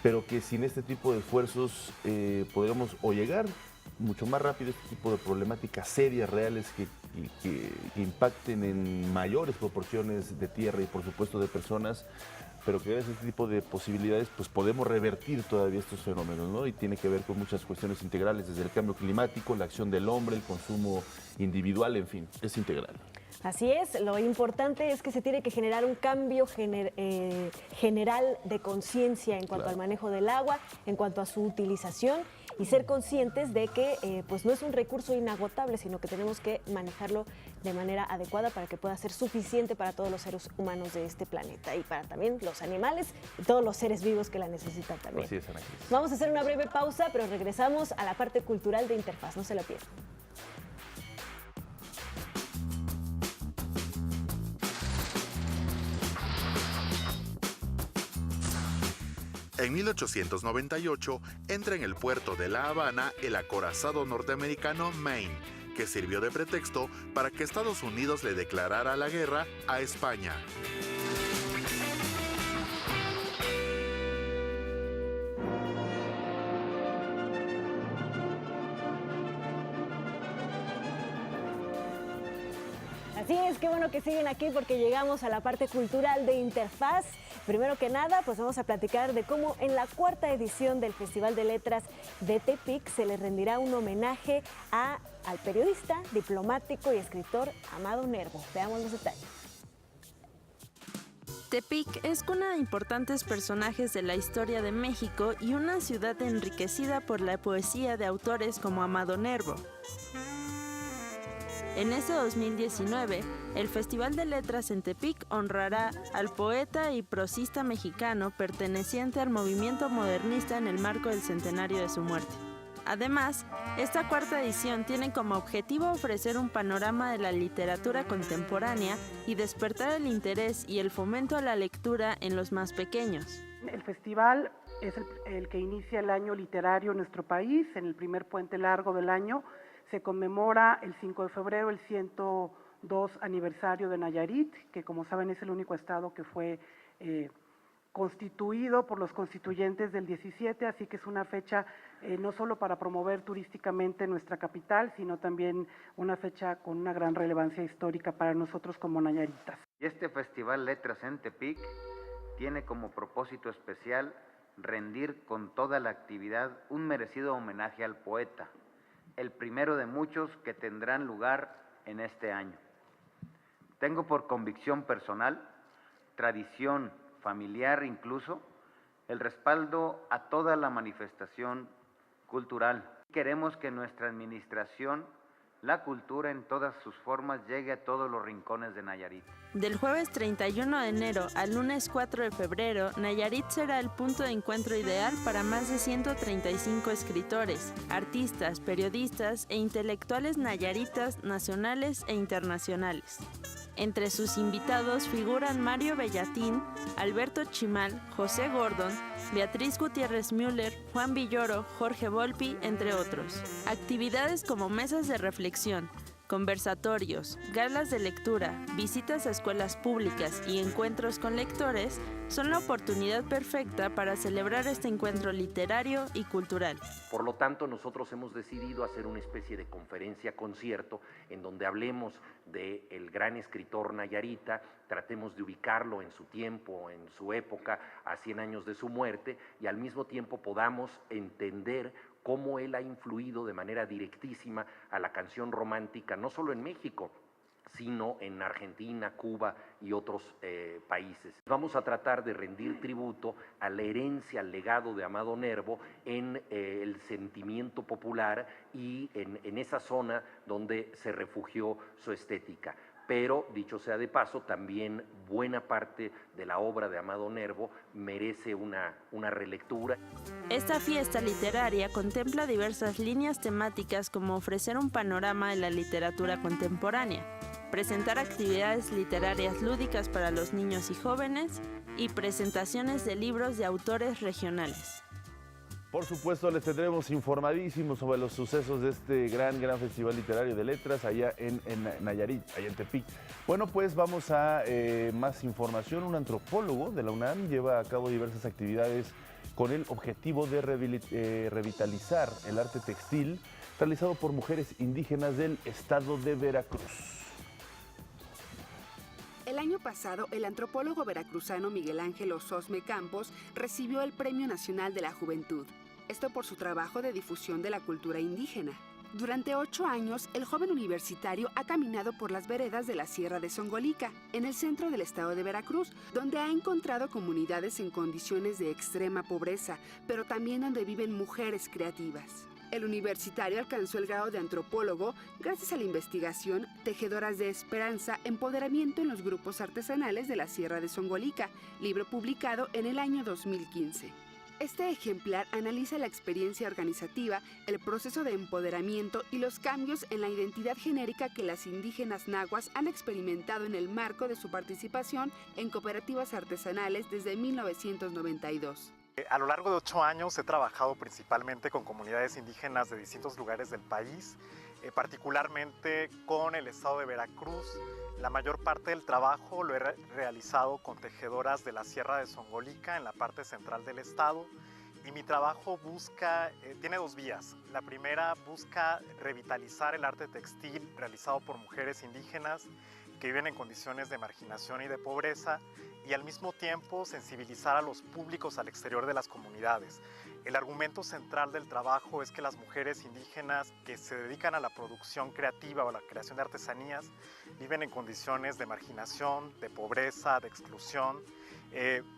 pero que sin este tipo de esfuerzos podríamos o llegar mucho más rápido a este tipo de problemáticas serias, reales, que impacten en mayores proporciones de tierra y por supuesto de personas, pero que gracias a este tipo de posibilidades pues podemos revertir todavía estos fenómenos, ¿no? Y tiene que ver con muchas cuestiones integrales, desde el cambio climático, la acción del hombre, el consumo individual, en fin, es integral. Así es, lo importante es que se tiene que generar un cambio general de conciencia en cuanto al manejo del agua, en cuanto a su utilización y ser conscientes de que pues no es un recurso inagotable, sino que tenemos que manejarlo de manera adecuada para que pueda ser suficiente para todos los seres humanos de este planeta y para también los animales y todos los seres vivos que la necesitan también. Así es, Ana Cris. Vamos a hacer una breve pausa, pero regresamos a la parte cultural de Interfaz, no se la pierdan. En 1898 entra en el puerto de La Habana el acorazado norteamericano Maine, que sirvió de pretexto para que Estados Unidos le declarara la guerra a España. Así es, qué bueno que siguen aquí porque llegamos a la parte cultural de Interfaz. Primero que nada, pues vamos a platicar de cómo en la 4ª edición del Festival de Letras de Tepic se le rendirá un homenaje al periodista, diplomático y escritor Amado Nervo. Veamos los detalles. Tepic es cuna de importantes personajes de la historia de México y una ciudad enriquecida por la poesía de autores como Amado Nervo. En este 2019, el Festival de Letras en Tepic honrará al poeta y prosista mexicano perteneciente al movimiento modernista en el marco del centenario de su muerte. Además, esta 4ª edición tiene como objetivo ofrecer un panorama de la literatura contemporánea y despertar el interés y el fomento a la lectura en los más pequeños. El festival es el que inicia el año literario en nuestro país, en el primer puente largo del año. Se conmemora el 5 de febrero el 102 aniversario de Nayarit, que como saben es el único estado que fue constituido por los constituyentes del 17, así que es una fecha no solo para promover turísticamente nuestra capital, sino también una fecha con una gran relevancia histórica para nosotros como nayaritas. Y este Festival Letras en Tepic tiene como propósito especial rendir con toda la actividad un merecido homenaje al poeta, el primero de muchos que tendrán lugar en este año. Tengo por convicción personal, tradición familiar incluso, el respaldo a toda la manifestación cultural. Queremos que nuestra administración, la cultura en todas sus formas, llegue a todos los rincones de Nayarit. Del jueves 31 de enero al lunes 4 de febrero, Nayarit será el punto de encuentro ideal para más de 135 escritores, artistas, periodistas e intelectuales nayaritas nacionales e internacionales. Entre sus invitados figuran Mario Bellatín, Alberto Chimal, José Gordon, Beatriz Gutiérrez Müller, Juan Villoro, Jorge Volpi, entre otros. Actividades como mesas de reflexión, conversatorios, galas de lectura, visitas a escuelas públicas y encuentros con lectores son la oportunidad perfecta para celebrar este encuentro literario y cultural. Por lo tanto, nosotros hemos decidido hacer una especie de conferencia-concierto en donde hablemos del gran escritor nayarita, tratemos de ubicarlo en su tiempo, en su época, a 100 años de su muerte, y al mismo tiempo podamos entender cómo él ha influido de manera directísima a la canción romántica, no solo en México, sino en Argentina, Cuba y otros países. Vamos a tratar de rendir tributo a la herencia, al legado de Amado Nervo en el sentimiento popular y en esa zona donde se refugió su estética. Pero, dicho sea de paso, también buena parte de la obra de Amado Nervo merece una relectura. Esta fiesta literaria contempla diversas líneas temáticas como ofrecer un panorama de la literatura contemporánea, presentar actividades literarias lúdicas para los niños y jóvenes y presentaciones de libros de autores regionales. Por supuesto, les tendremos informadísimos sobre los sucesos de este gran festival literario de letras allá en Nayarit, allá en Tepic. Bueno, pues vamos a más información. Un antropólogo de la UNAM lleva a cabo diversas actividades con el objetivo de revitalizar el arte textil realizado por mujeres indígenas del estado de Veracruz. El año pasado, el antropólogo veracruzano Miguel Ángel Ososme Campos recibió el Premio Nacional de la Juventud. Esto por su trabajo de difusión de la cultura indígena. Durante 8 años, el joven universitario ha caminado por las veredas de la Sierra de Songolica, en el centro del estado de Veracruz, donde ha encontrado comunidades en condiciones de extrema pobreza, pero también donde viven mujeres creativas. El universitario alcanzó el grado de antropólogo gracias a la investigación Tejedoras de Esperanza, Empoderamiento en los Grupos Artesanales de la Sierra de Songolica, libro publicado en el año 2015. Este ejemplar analiza la experiencia organizativa, el proceso de empoderamiento y los cambios en la identidad genérica que las indígenas nahuas han experimentado en el marco de su participación en cooperativas artesanales desde 1992. A lo largo de 8 años he trabajado principalmente con comunidades indígenas de distintos lugares del país, particularmente con el estado de Veracruz. La mayor parte del trabajo lo he realizado con tejedoras de la Sierra de Songolica en la parte central del estado, y mi trabajo tiene 2 vías. La primera busca revitalizar el arte textil realizado por mujeres indígenas que viven en condiciones de marginación y de pobreza, y al mismo tiempo sensibilizar a los públicos al exterior de las comunidades. El argumento central del trabajo es que las mujeres indígenas que se dedican a la producción creativa o a la creación de artesanías viven en condiciones de marginación, de pobreza, de exclusión.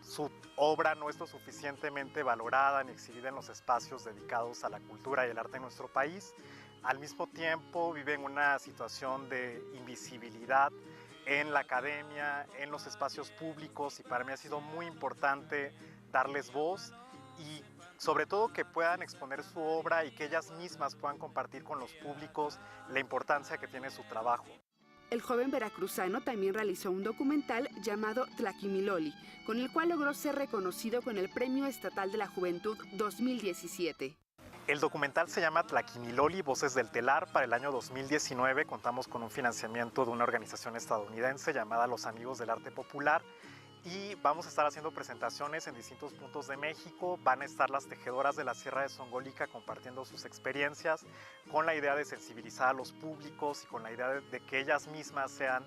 Su obra no es lo suficientemente valorada ni exhibida en los espacios dedicados a la cultura y el arte en nuestro país. Al mismo tiempo viven una situación de invisibilidad en la academia, en los espacios públicos, y para mí ha sido muy importante darles voz y sobre todo que puedan exponer su obra y que ellas mismas puedan compartir con los públicos la importancia que tiene su trabajo. El joven veracruzano también realizó un documental llamado Tlaquimiloli, con el cual logró ser reconocido con el Premio Estatal de la Juventud 2017. El documental se llama Tlaquimiloli, Voces del Telar. Para el año 2019 contamos con un financiamiento de una organización estadounidense llamada Los Amigos del Arte Popular, y vamos a estar haciendo presentaciones en distintos puntos de México. Van a estar las tejedoras de la Sierra de Songolica compartiendo sus experiencias, con la idea de sensibilizar a los públicos y con la idea de que ellas mismas sean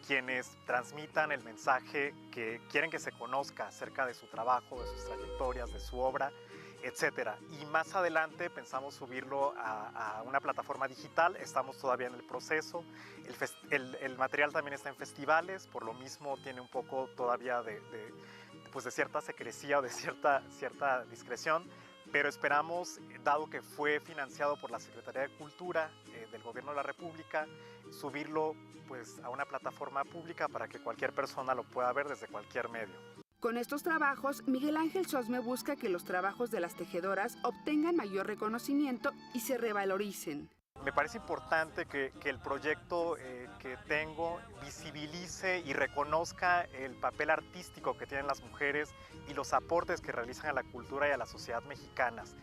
quienes transmitan el mensaje que quieren que se conozca acerca de su trabajo, de sus trayectorias, de su obra, etcétera. Y más adelante pensamos subirlo a una plataforma digital. Estamos todavía en el proceso. El material también está en festivales, por lo mismo tiene un poco todavía de cierta secrecía o de cierta discreción, pero esperamos, dado que fue financiado por la Secretaría de Cultura del Gobierno de la República, subirlo a una plataforma pública para que cualquier persona lo pueda ver desde cualquier medio. Con estos trabajos, Miguel Ángel Sosme busca que los trabajos de las tejedoras obtengan mayor reconocimiento y se revaloricen. Me parece importante que el proyecto que tengo visibilice y reconozca el papel artístico que tienen las mujeres y los aportes que realizan a la cultura y a la sociedad mexicanas.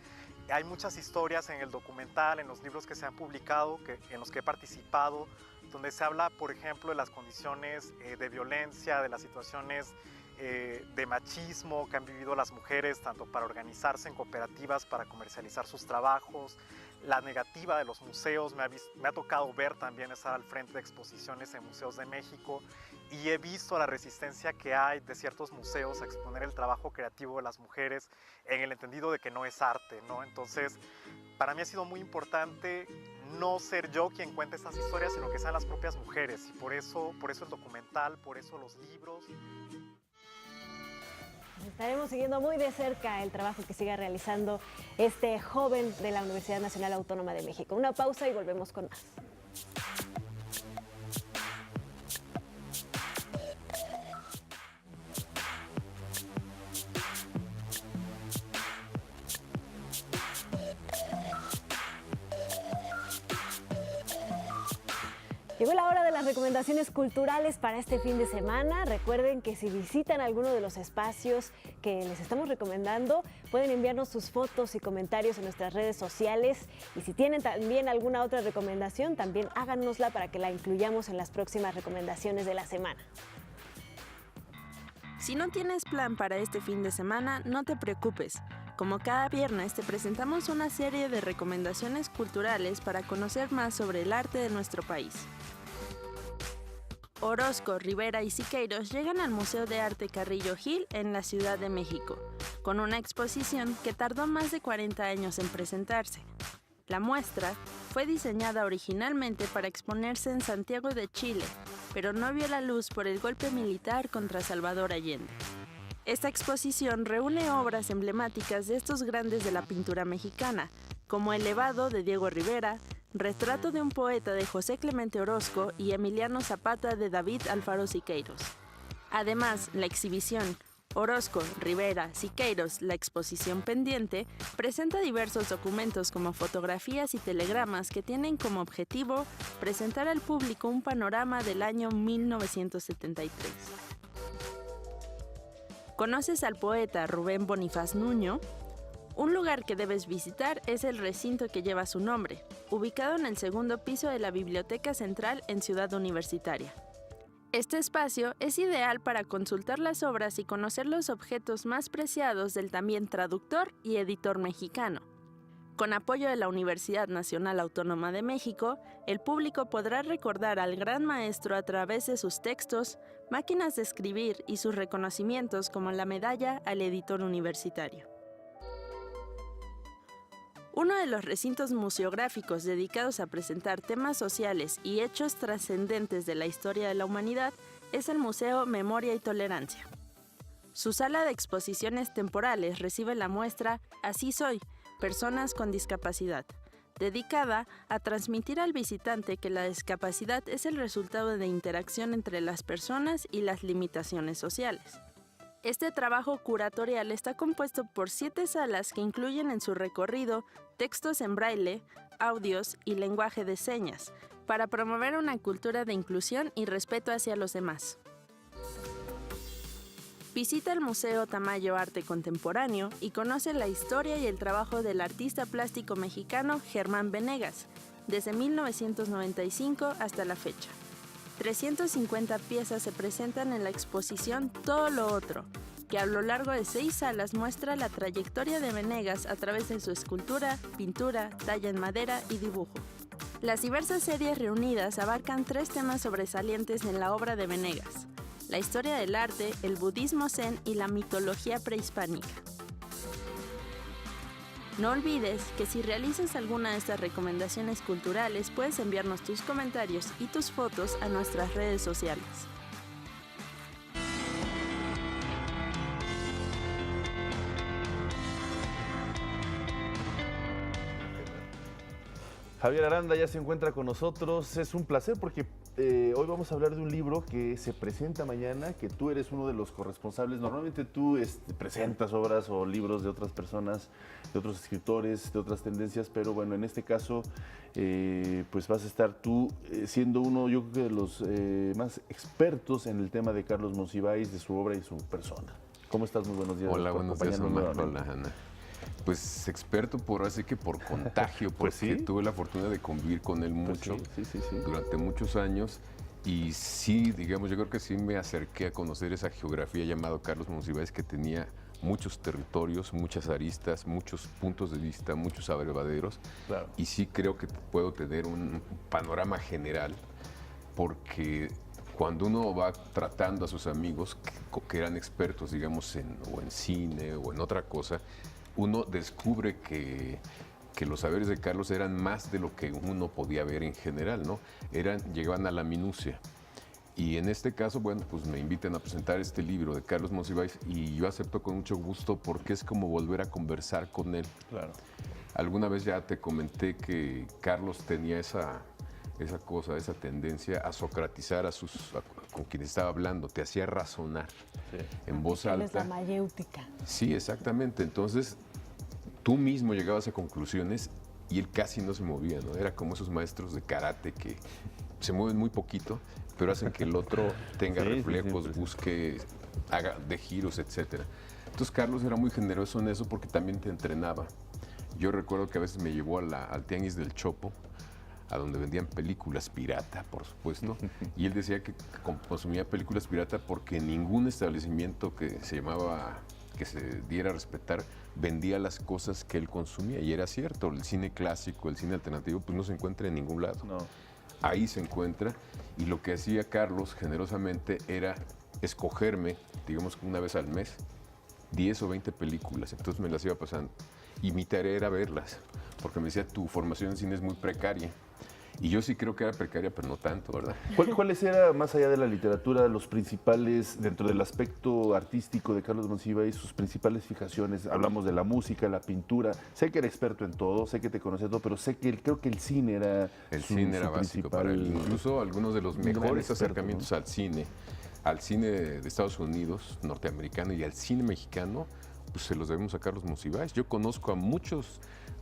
Hay muchas historias en el documental, en los libros que se han publicado, en los que he participado, donde se habla, por ejemplo, de las condiciones de violencia, de las situaciones de machismo que han vivido las mujeres, tanto para organizarse en cooperativas, para comercializar sus trabajos, la negativa de los museos. Me ha tocado ver también estar al frente de exposiciones en museos de México, y he visto la resistencia que hay de ciertos museos a exponer el trabajo creativo de las mujeres, en el entendido de que no es arte, ¿no? Entonces, para mí ha sido muy importante no ser yo quien cuente estas historias, sino que sean las propias mujeres, y por eso el documental, por eso los libros. Estaremos siguiendo muy de cerca el trabajo que siga realizando este joven de la Universidad Nacional Autónoma de México. Una pausa y volvemos con más. Llegó la hora de las recomendaciones culturales para este fin de semana. Recuerden que si visitan alguno de los espacios que les estamos recomendando, pueden enviarnos sus fotos y comentarios en nuestras redes sociales. Y si tienen también alguna otra recomendación, también háganosla para que la incluyamos en las próximas recomendaciones de la semana. Si no tienes plan para este fin de semana, no te preocupes. Como cada viernes te presentamos una serie de recomendaciones culturales para conocer más sobre el arte de nuestro país. Orozco, Rivera y Siqueiros llegan al Museo de Arte Carrillo Gil en la Ciudad de México, con una exposición que tardó más de 40 años en presentarse. La muestra fue diseñada originalmente para exponerse en Santiago de Chile, pero no vio la luz por el golpe militar contra Salvador Allende. Esta exposición reúne obras emblemáticas de estos grandes de la pintura mexicana, como El Levado de Diego Rivera, Retrato de un poeta de José Clemente Orozco y Emiliano Zapata de David Alfaro Siqueiros. Además, la exhibición Orozco, Rivera, Siqueiros, la exposición pendiente, presenta diversos documentos como fotografías y telegramas que tienen como objetivo presentar al público un panorama del año 1973. ¿Conoces al poeta Rubén Bonifaz Nuño? Un lugar que debes visitar es el recinto que lleva su nombre, ubicado en el segundo piso de la Biblioteca Central en Ciudad Universitaria. Este espacio es ideal para consultar las obras y conocer los objetos más preciados del también traductor y editor mexicano. Con apoyo de la Universidad Nacional Autónoma de México, el público podrá recordar al gran maestro a través de sus textos, máquinas de escribir y sus reconocimientos como la medalla al editor universitario. Uno de los recintos museográficos dedicados a presentar temas sociales y hechos trascendentes de la historia de la humanidad es el Museo Memoria y Tolerancia. Su sala de exposiciones temporales recibe la muestra Así soy, personas con discapacidad, dedicada a transmitir al visitante que la discapacidad es el resultado de interacción entre las personas y las limitaciones sociales. Este trabajo curatorial está compuesto por 7 salas que incluyen en su recorrido textos en braille, audios y lenguaje de señas, para promover una cultura de inclusión y respeto hacia los demás. Visita el Museo Tamayo Arte Contemporáneo y conoce la historia y el trabajo del artista plástico mexicano Germán Venegas, desde 1995 hasta la fecha. 350 piezas se presentan en la exposición Todo lo Otro, que a lo largo de 6 salas muestra la trayectoria de Venegas a través de su escultura, pintura, talla en madera y dibujo. Las diversas series reunidas abarcan 3 temas sobresalientes en la obra de Venegas: la historia del arte, el budismo zen y la mitología prehispánica. No olvides que si realizas alguna de estas recomendaciones culturales, puedes enviarnos tus comentarios y tus fotos a nuestras redes sociales. Javier Aranda ya se encuentra con nosotros. Es un placer porque hoy vamos a hablar de un libro que se presenta mañana, que tú eres uno de los corresponsables. Normalmente tú presentas obras o libros de otras personas, de otros escritores, de otras tendencias, pero bueno, en este caso pues vas a estar tú siendo uno, yo creo que de los más expertos en el tema de Carlos Monsiváis, de su obra y su persona. ¿Cómo estás? Muy buenos días. Hola, buenos días, Omar. Hola, Ana. Pues experto así que por contagio, porque pues sí, tuve la fortuna de convivir con él mucho, sí, durante muchos años, y sí, digamos, yo creo que sí me acerqué a conocer esa geografía llamada Carlos Monsiváis, que tenía muchos territorios, muchas aristas, muchos puntos de vista, muchos abrevaderos, claro. Y sí creo que puedo tener un panorama general, porque cuando uno va tratando a sus amigos que eran expertos, digamos, en cine o en otra cosa, uno descubre que los saberes de Carlos eran más de lo que uno podía ver en general, ¿no? Llegaban a la minucia. Y en este caso, bueno, pues me invitan a presentar este libro de Carlos Monsiváis y yo acepto con mucho gusto porque es como volver a conversar con él. Claro. Alguna vez ya te comenté que Carlos tenía esa tendencia a socratizar con quien estaba hablando, te hacía razonar en voz alta. Es la mayéutica. Sí, exactamente. Entonces, tú mismo llegabas a conclusiones y él casi no se movía, ¿no? Era como esos maestros de karate que se mueven muy poquito, pero hacen que el otro tenga reflejos, busque, haga de giros, etc. Entonces, Carlos era muy generoso en eso porque también te entrenaba. Yo recuerdo que a veces me llevó al Tianguis del Chopo, a donde vendían películas pirata, por supuesto, y él decía que consumía películas pirata porque ningún establecimiento que se diera a respetar vendía las cosas que él consumía, y era cierto, el cine clásico, el cine alternativo, pues no se encuentra en ningún lado. No. Ahí se encuentra, y lo que hacía Carlos generosamente era escogerme, digamos una vez al mes, 10 o 20 películas, entonces me las iba pasando, y mi tarea era verlas. porque me decía, tu formación en cine es muy precaria. Y yo sí creo que era precaria, pero no tanto, ¿verdad? ¿Cuáles eran, más allá de la literatura, los principales, dentro del aspecto artístico de Carlos Monsiváis, sus principales fijaciones? Hablamos de la música, la pintura. Sé que era experto en todo, sé que te conocía todo, pero sé que creo que el cine era cine era básico para él. Incluso algunos de los mejores acercamientos, ¿no?, al cine de Estados Unidos, norteamericano, y al cine mexicano, pues se los debemos a Carlos Monsiváis. Yo conozco a muchos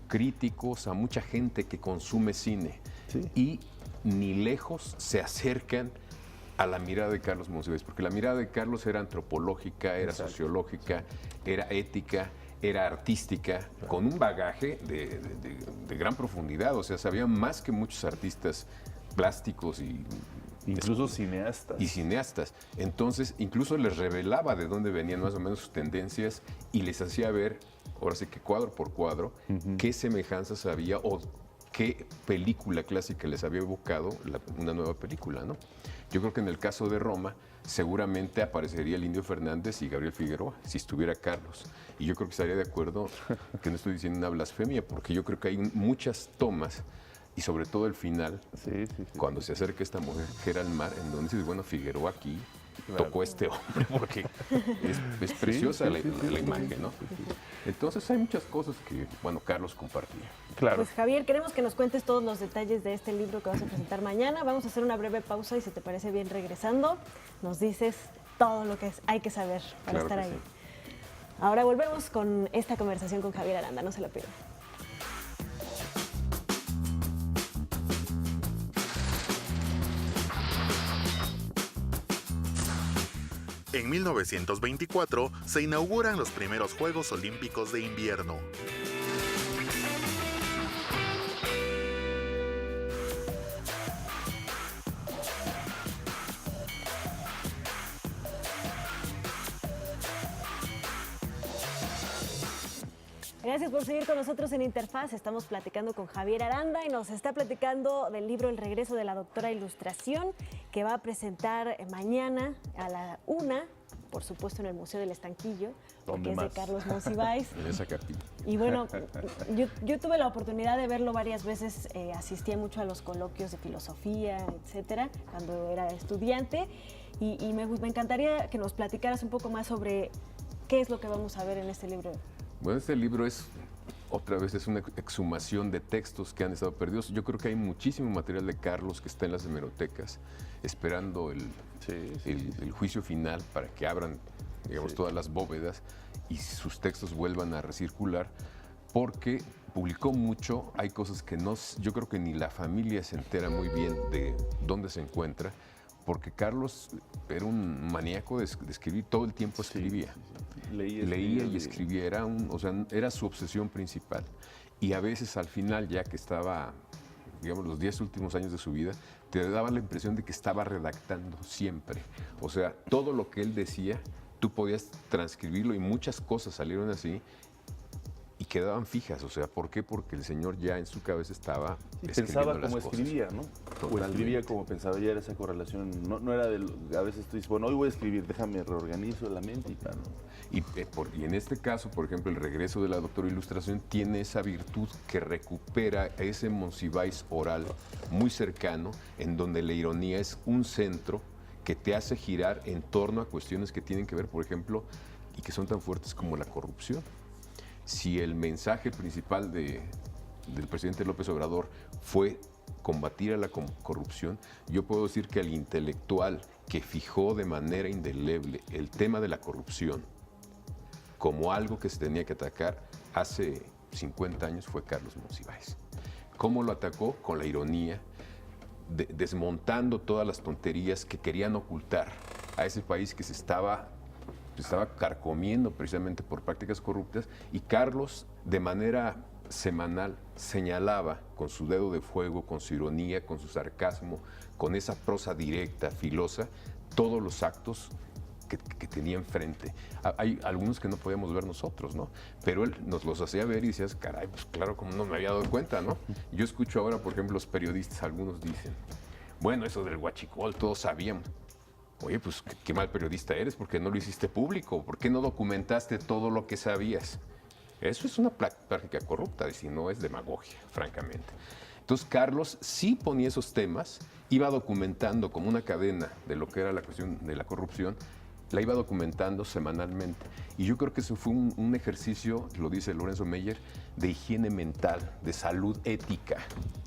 críticos, a mucha gente que consume cine, ¿sí?, y ni lejos se acercan a la mirada de Carlos Monsiváis, porque la mirada de Carlos era antropológica, era sociológica, era ética, era artística, con un bagaje de gran profundidad. O sea, sabía más que muchos artistas plásticos y incluso cineastas. Y cineastas. Entonces, incluso les revelaba de dónde venían más o menos sus tendencias y les hacía ver, ahora sí que cuadro por cuadro, qué semejanzas había o qué película clásica les había evocado una nueva película, ¿no? Yo creo que en el caso de Roma, seguramente aparecería el Indio Fernández y Gabriel Figueroa, si estuviera Carlos. Y yo creo que estaría de acuerdo que no estoy diciendo una blasfemia, porque yo creo que hay muchas tomas, y sobre todo el final, cuando se acerca esta mujer al mar, en donde dices, bueno, Figueroa aquí tocó a este hombre, porque es preciosa la imagen, ¿no? Entonces hay muchas cosas que, bueno, Carlos compartía. Claro. Pues Javier, queremos que nos cuentes todos los detalles de este libro que vas a presentar mañana. Vamos a hacer una breve pausa y si te parece bien, regresando, nos dices todo lo que hay que saber para estar ahí. Sí. Ahora volvemos con esta conversación con Javier Aranda, no se la pierdan. En 1924 se inauguran los primeros Juegos Olímpicos de Invierno. Gracias por seguir con nosotros en Interfaz. Estamos platicando con Javier Aranda y nos está platicando del libro El regreso de la doctora Ilustración, que va a presentar mañana a la 1, por supuesto en el Museo del Estanquillo, porque es de Carlos Monsiváis. En esa capilla. Y bueno, yo tuve la oportunidad de verlo varias veces, asistía mucho a los coloquios de filosofía, etcétera, cuando era estudiante, y me encantaría que nos platicaras un poco más sobre qué es lo que vamos a ver en este libro. Bueno, este libro es una exhumación de textos que han estado perdidos. Yo creo que hay muchísimo material de Carlos que está en las hemerotecas, esperando el juicio final para que abran, digamos, todas las bóvedas y sus textos vuelvan a recircular, porque publicó mucho. Hay cosas que yo creo que ni la familia se entera muy bien de dónde se encuentra, porque Carlos era un maníaco de escribir, todo el tiempo escribía. Leía y escribía, era su obsesión principal. Y a veces al final, ya que estaba, digamos, los 10 últimos años de su vida, te daba la impresión de que estaba redactando siempre. O sea, todo lo que él decía, tú podías transcribirlo y muchas cosas salieron así y quedaban fijas. O sea, ¿por qué? Porque el señor ya en su cabeza estaba pensaba como escribía, ¿no? Totalmente. O escribía como pensaba, ya era esa correlación. No era a veces tú dices, bueno, hoy voy a escribir, déjame reorganizo la mente y tal, ¿no? Y en este caso, por ejemplo, el regreso de la doctora Ilustración tiene esa virtud que recupera ese Monsiváis oral muy cercano, en donde la ironía es un centro que te hace girar en torno a cuestiones que tienen que ver, por ejemplo, y que son tan fuertes como la corrupción. Si el mensaje principal del presidente López Obrador fue combatir a la corrupción, yo puedo decir que el intelectual que fijó de manera indeleble el tema de la corrupción como algo que se tenía que atacar hace 50 años fue Carlos Monsiváis. ¿Cómo lo atacó? Con la ironía, desmontando todas las tonterías que querían ocultar a ese país que se estaba carcomiendo precisamente por prácticas corruptas, y Carlos de manera semanal señalaba con su dedo de fuego, con su ironía, con su sarcasmo, con esa prosa directa, filosa, todos los actos que tenía enfrente. Hay algunos que no podíamos ver nosotros, ¿no? Pero él nos los hacía ver y decías, caray, pues claro, como no me había dado cuenta, ¿no? Yo escucho ahora, por ejemplo, los periodistas, algunos dicen, bueno, eso del huachicol, todos sabíamos. Oye, pues qué mal periodista eres, porque no lo hiciste público, ¿por qué no documentaste todo lo que sabías? Eso es una práctica corrupta, y si no es demagogia, francamente. Entonces Carlos sí ponía esos temas, iba documentando como una cadena de lo que era la cuestión de la corrupción, la iba documentando semanalmente. Y yo creo que eso fue un ejercicio, lo dice Lorenzo Meyer, de higiene mental, de salud ética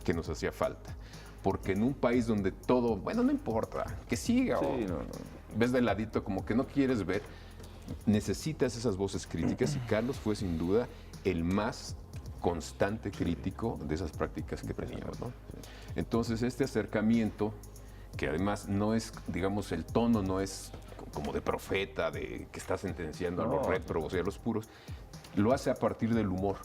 que nos hacía falta. Porque en un país donde todo, bueno, no importa, que siga, sí, ves de ladito como que no quieres ver, necesitas esas voces críticas, y Carlos fue sin duda el más constante crítico de esas prácticas que teníamos, ¿no? Entonces este acercamiento, que además no es, digamos, el tono no es como de profeta, de que está sentenciando a los réprobos y a los puros, lo hace a partir del humor.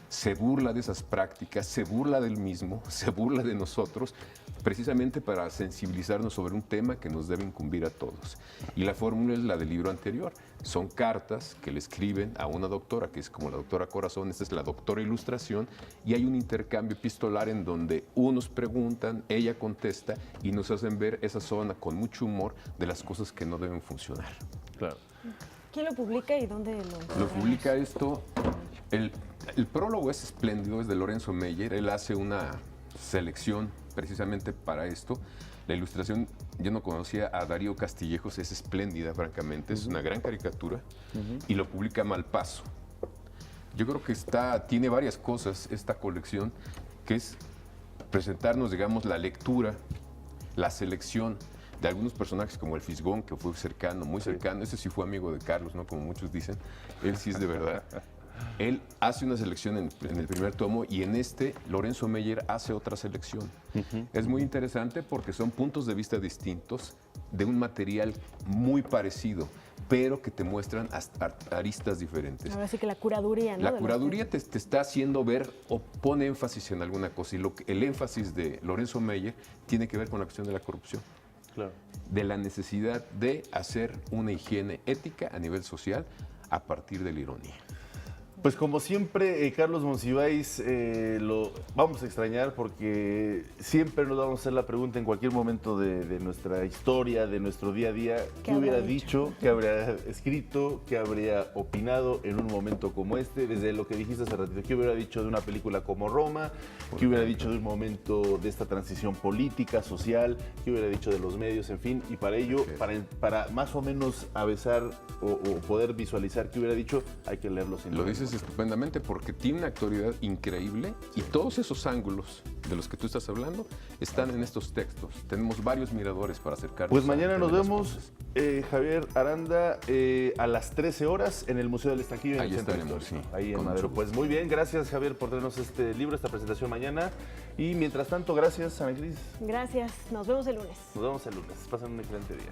Se burla de esas prácticas, se burla del mismo, se burla de nosotros, precisamente para sensibilizarnos sobre un tema que nos debe incumbir a todos. Y la fórmula es la del libro anterior. Son cartas que le escriben a una doctora, que es como la doctora Corazón, esta es la doctora Ilustración, y hay un intercambio epistolar en donde unos preguntan, ella contesta, y nos hacen ver esa zona con mucho humor de las cosas que no deben funcionar. Claro. ¿Quién lo publica y dónde lo encontramos? Lo publica esto. El prólogo es espléndido, es de Lorenzo Meyer. Él hace una selección precisamente para esto. La ilustración, yo no conocía a Darío Castillejos, es espléndida, francamente, es una gran caricatura, y lo publica Malpaso. Yo creo que tiene varias cosas esta colección, que es presentarnos, digamos, la lectura, la selección de algunos personajes como el Fisgón, que fue cercano, muy cercano. Ese sí fue amigo de Carlos, ¿no? Como muchos dicen. Él sí es de verdad. Él hace una selección en el primer tomo, y en este Lorenzo Meyer hace otra selección. Es muy interesante porque son puntos de vista distintos de un material muy parecido, pero que te muestran aristas diferentes. Ahora sí que la curaduría, ¿no? La curaduría te está haciendo ver o pone énfasis en alguna cosa, y el énfasis de Lorenzo Meyer tiene que ver con la cuestión de la corrupción. Claro. De la necesidad de hacer una higiene ética a nivel social a partir de la ironía. Pues como siempre, Carlos Monsiváis, lo vamos a extrañar porque siempre nos vamos a hacer la pregunta en cualquier momento de nuestra historia, de nuestro día a día, ¿qué hubiera dicho, qué habría escrito, qué habría opinado en un momento como este? Desde lo que dijiste hace ratito, ¿qué hubiera dicho de una película como Roma? ¿Qué hubiera dicho de un momento de esta transición política, social? ¿Qué hubiera dicho de los medios? En fin, y para ello, para más o menos avesar o poder visualizar qué hubiera dicho, hay que leerlo sin Lo dices estupendamente porque tiene una actualidad increíble, y todos esos ángulos de los que tú estás hablando están en estos textos. Tenemos varios miradores para acercarnos. Pues mañana nos vemos, Javier Aranda, a las 13 horas en el Museo del Estanquillo, en el Centro Histórico, sí, ahí en Madero. Pues muy bien, gracias Javier por traernos este libro, esta presentación mañana, y mientras tanto, gracias Ana Cris. Gracias, nos vemos el lunes. Nos vemos el lunes, pasen un excelente día.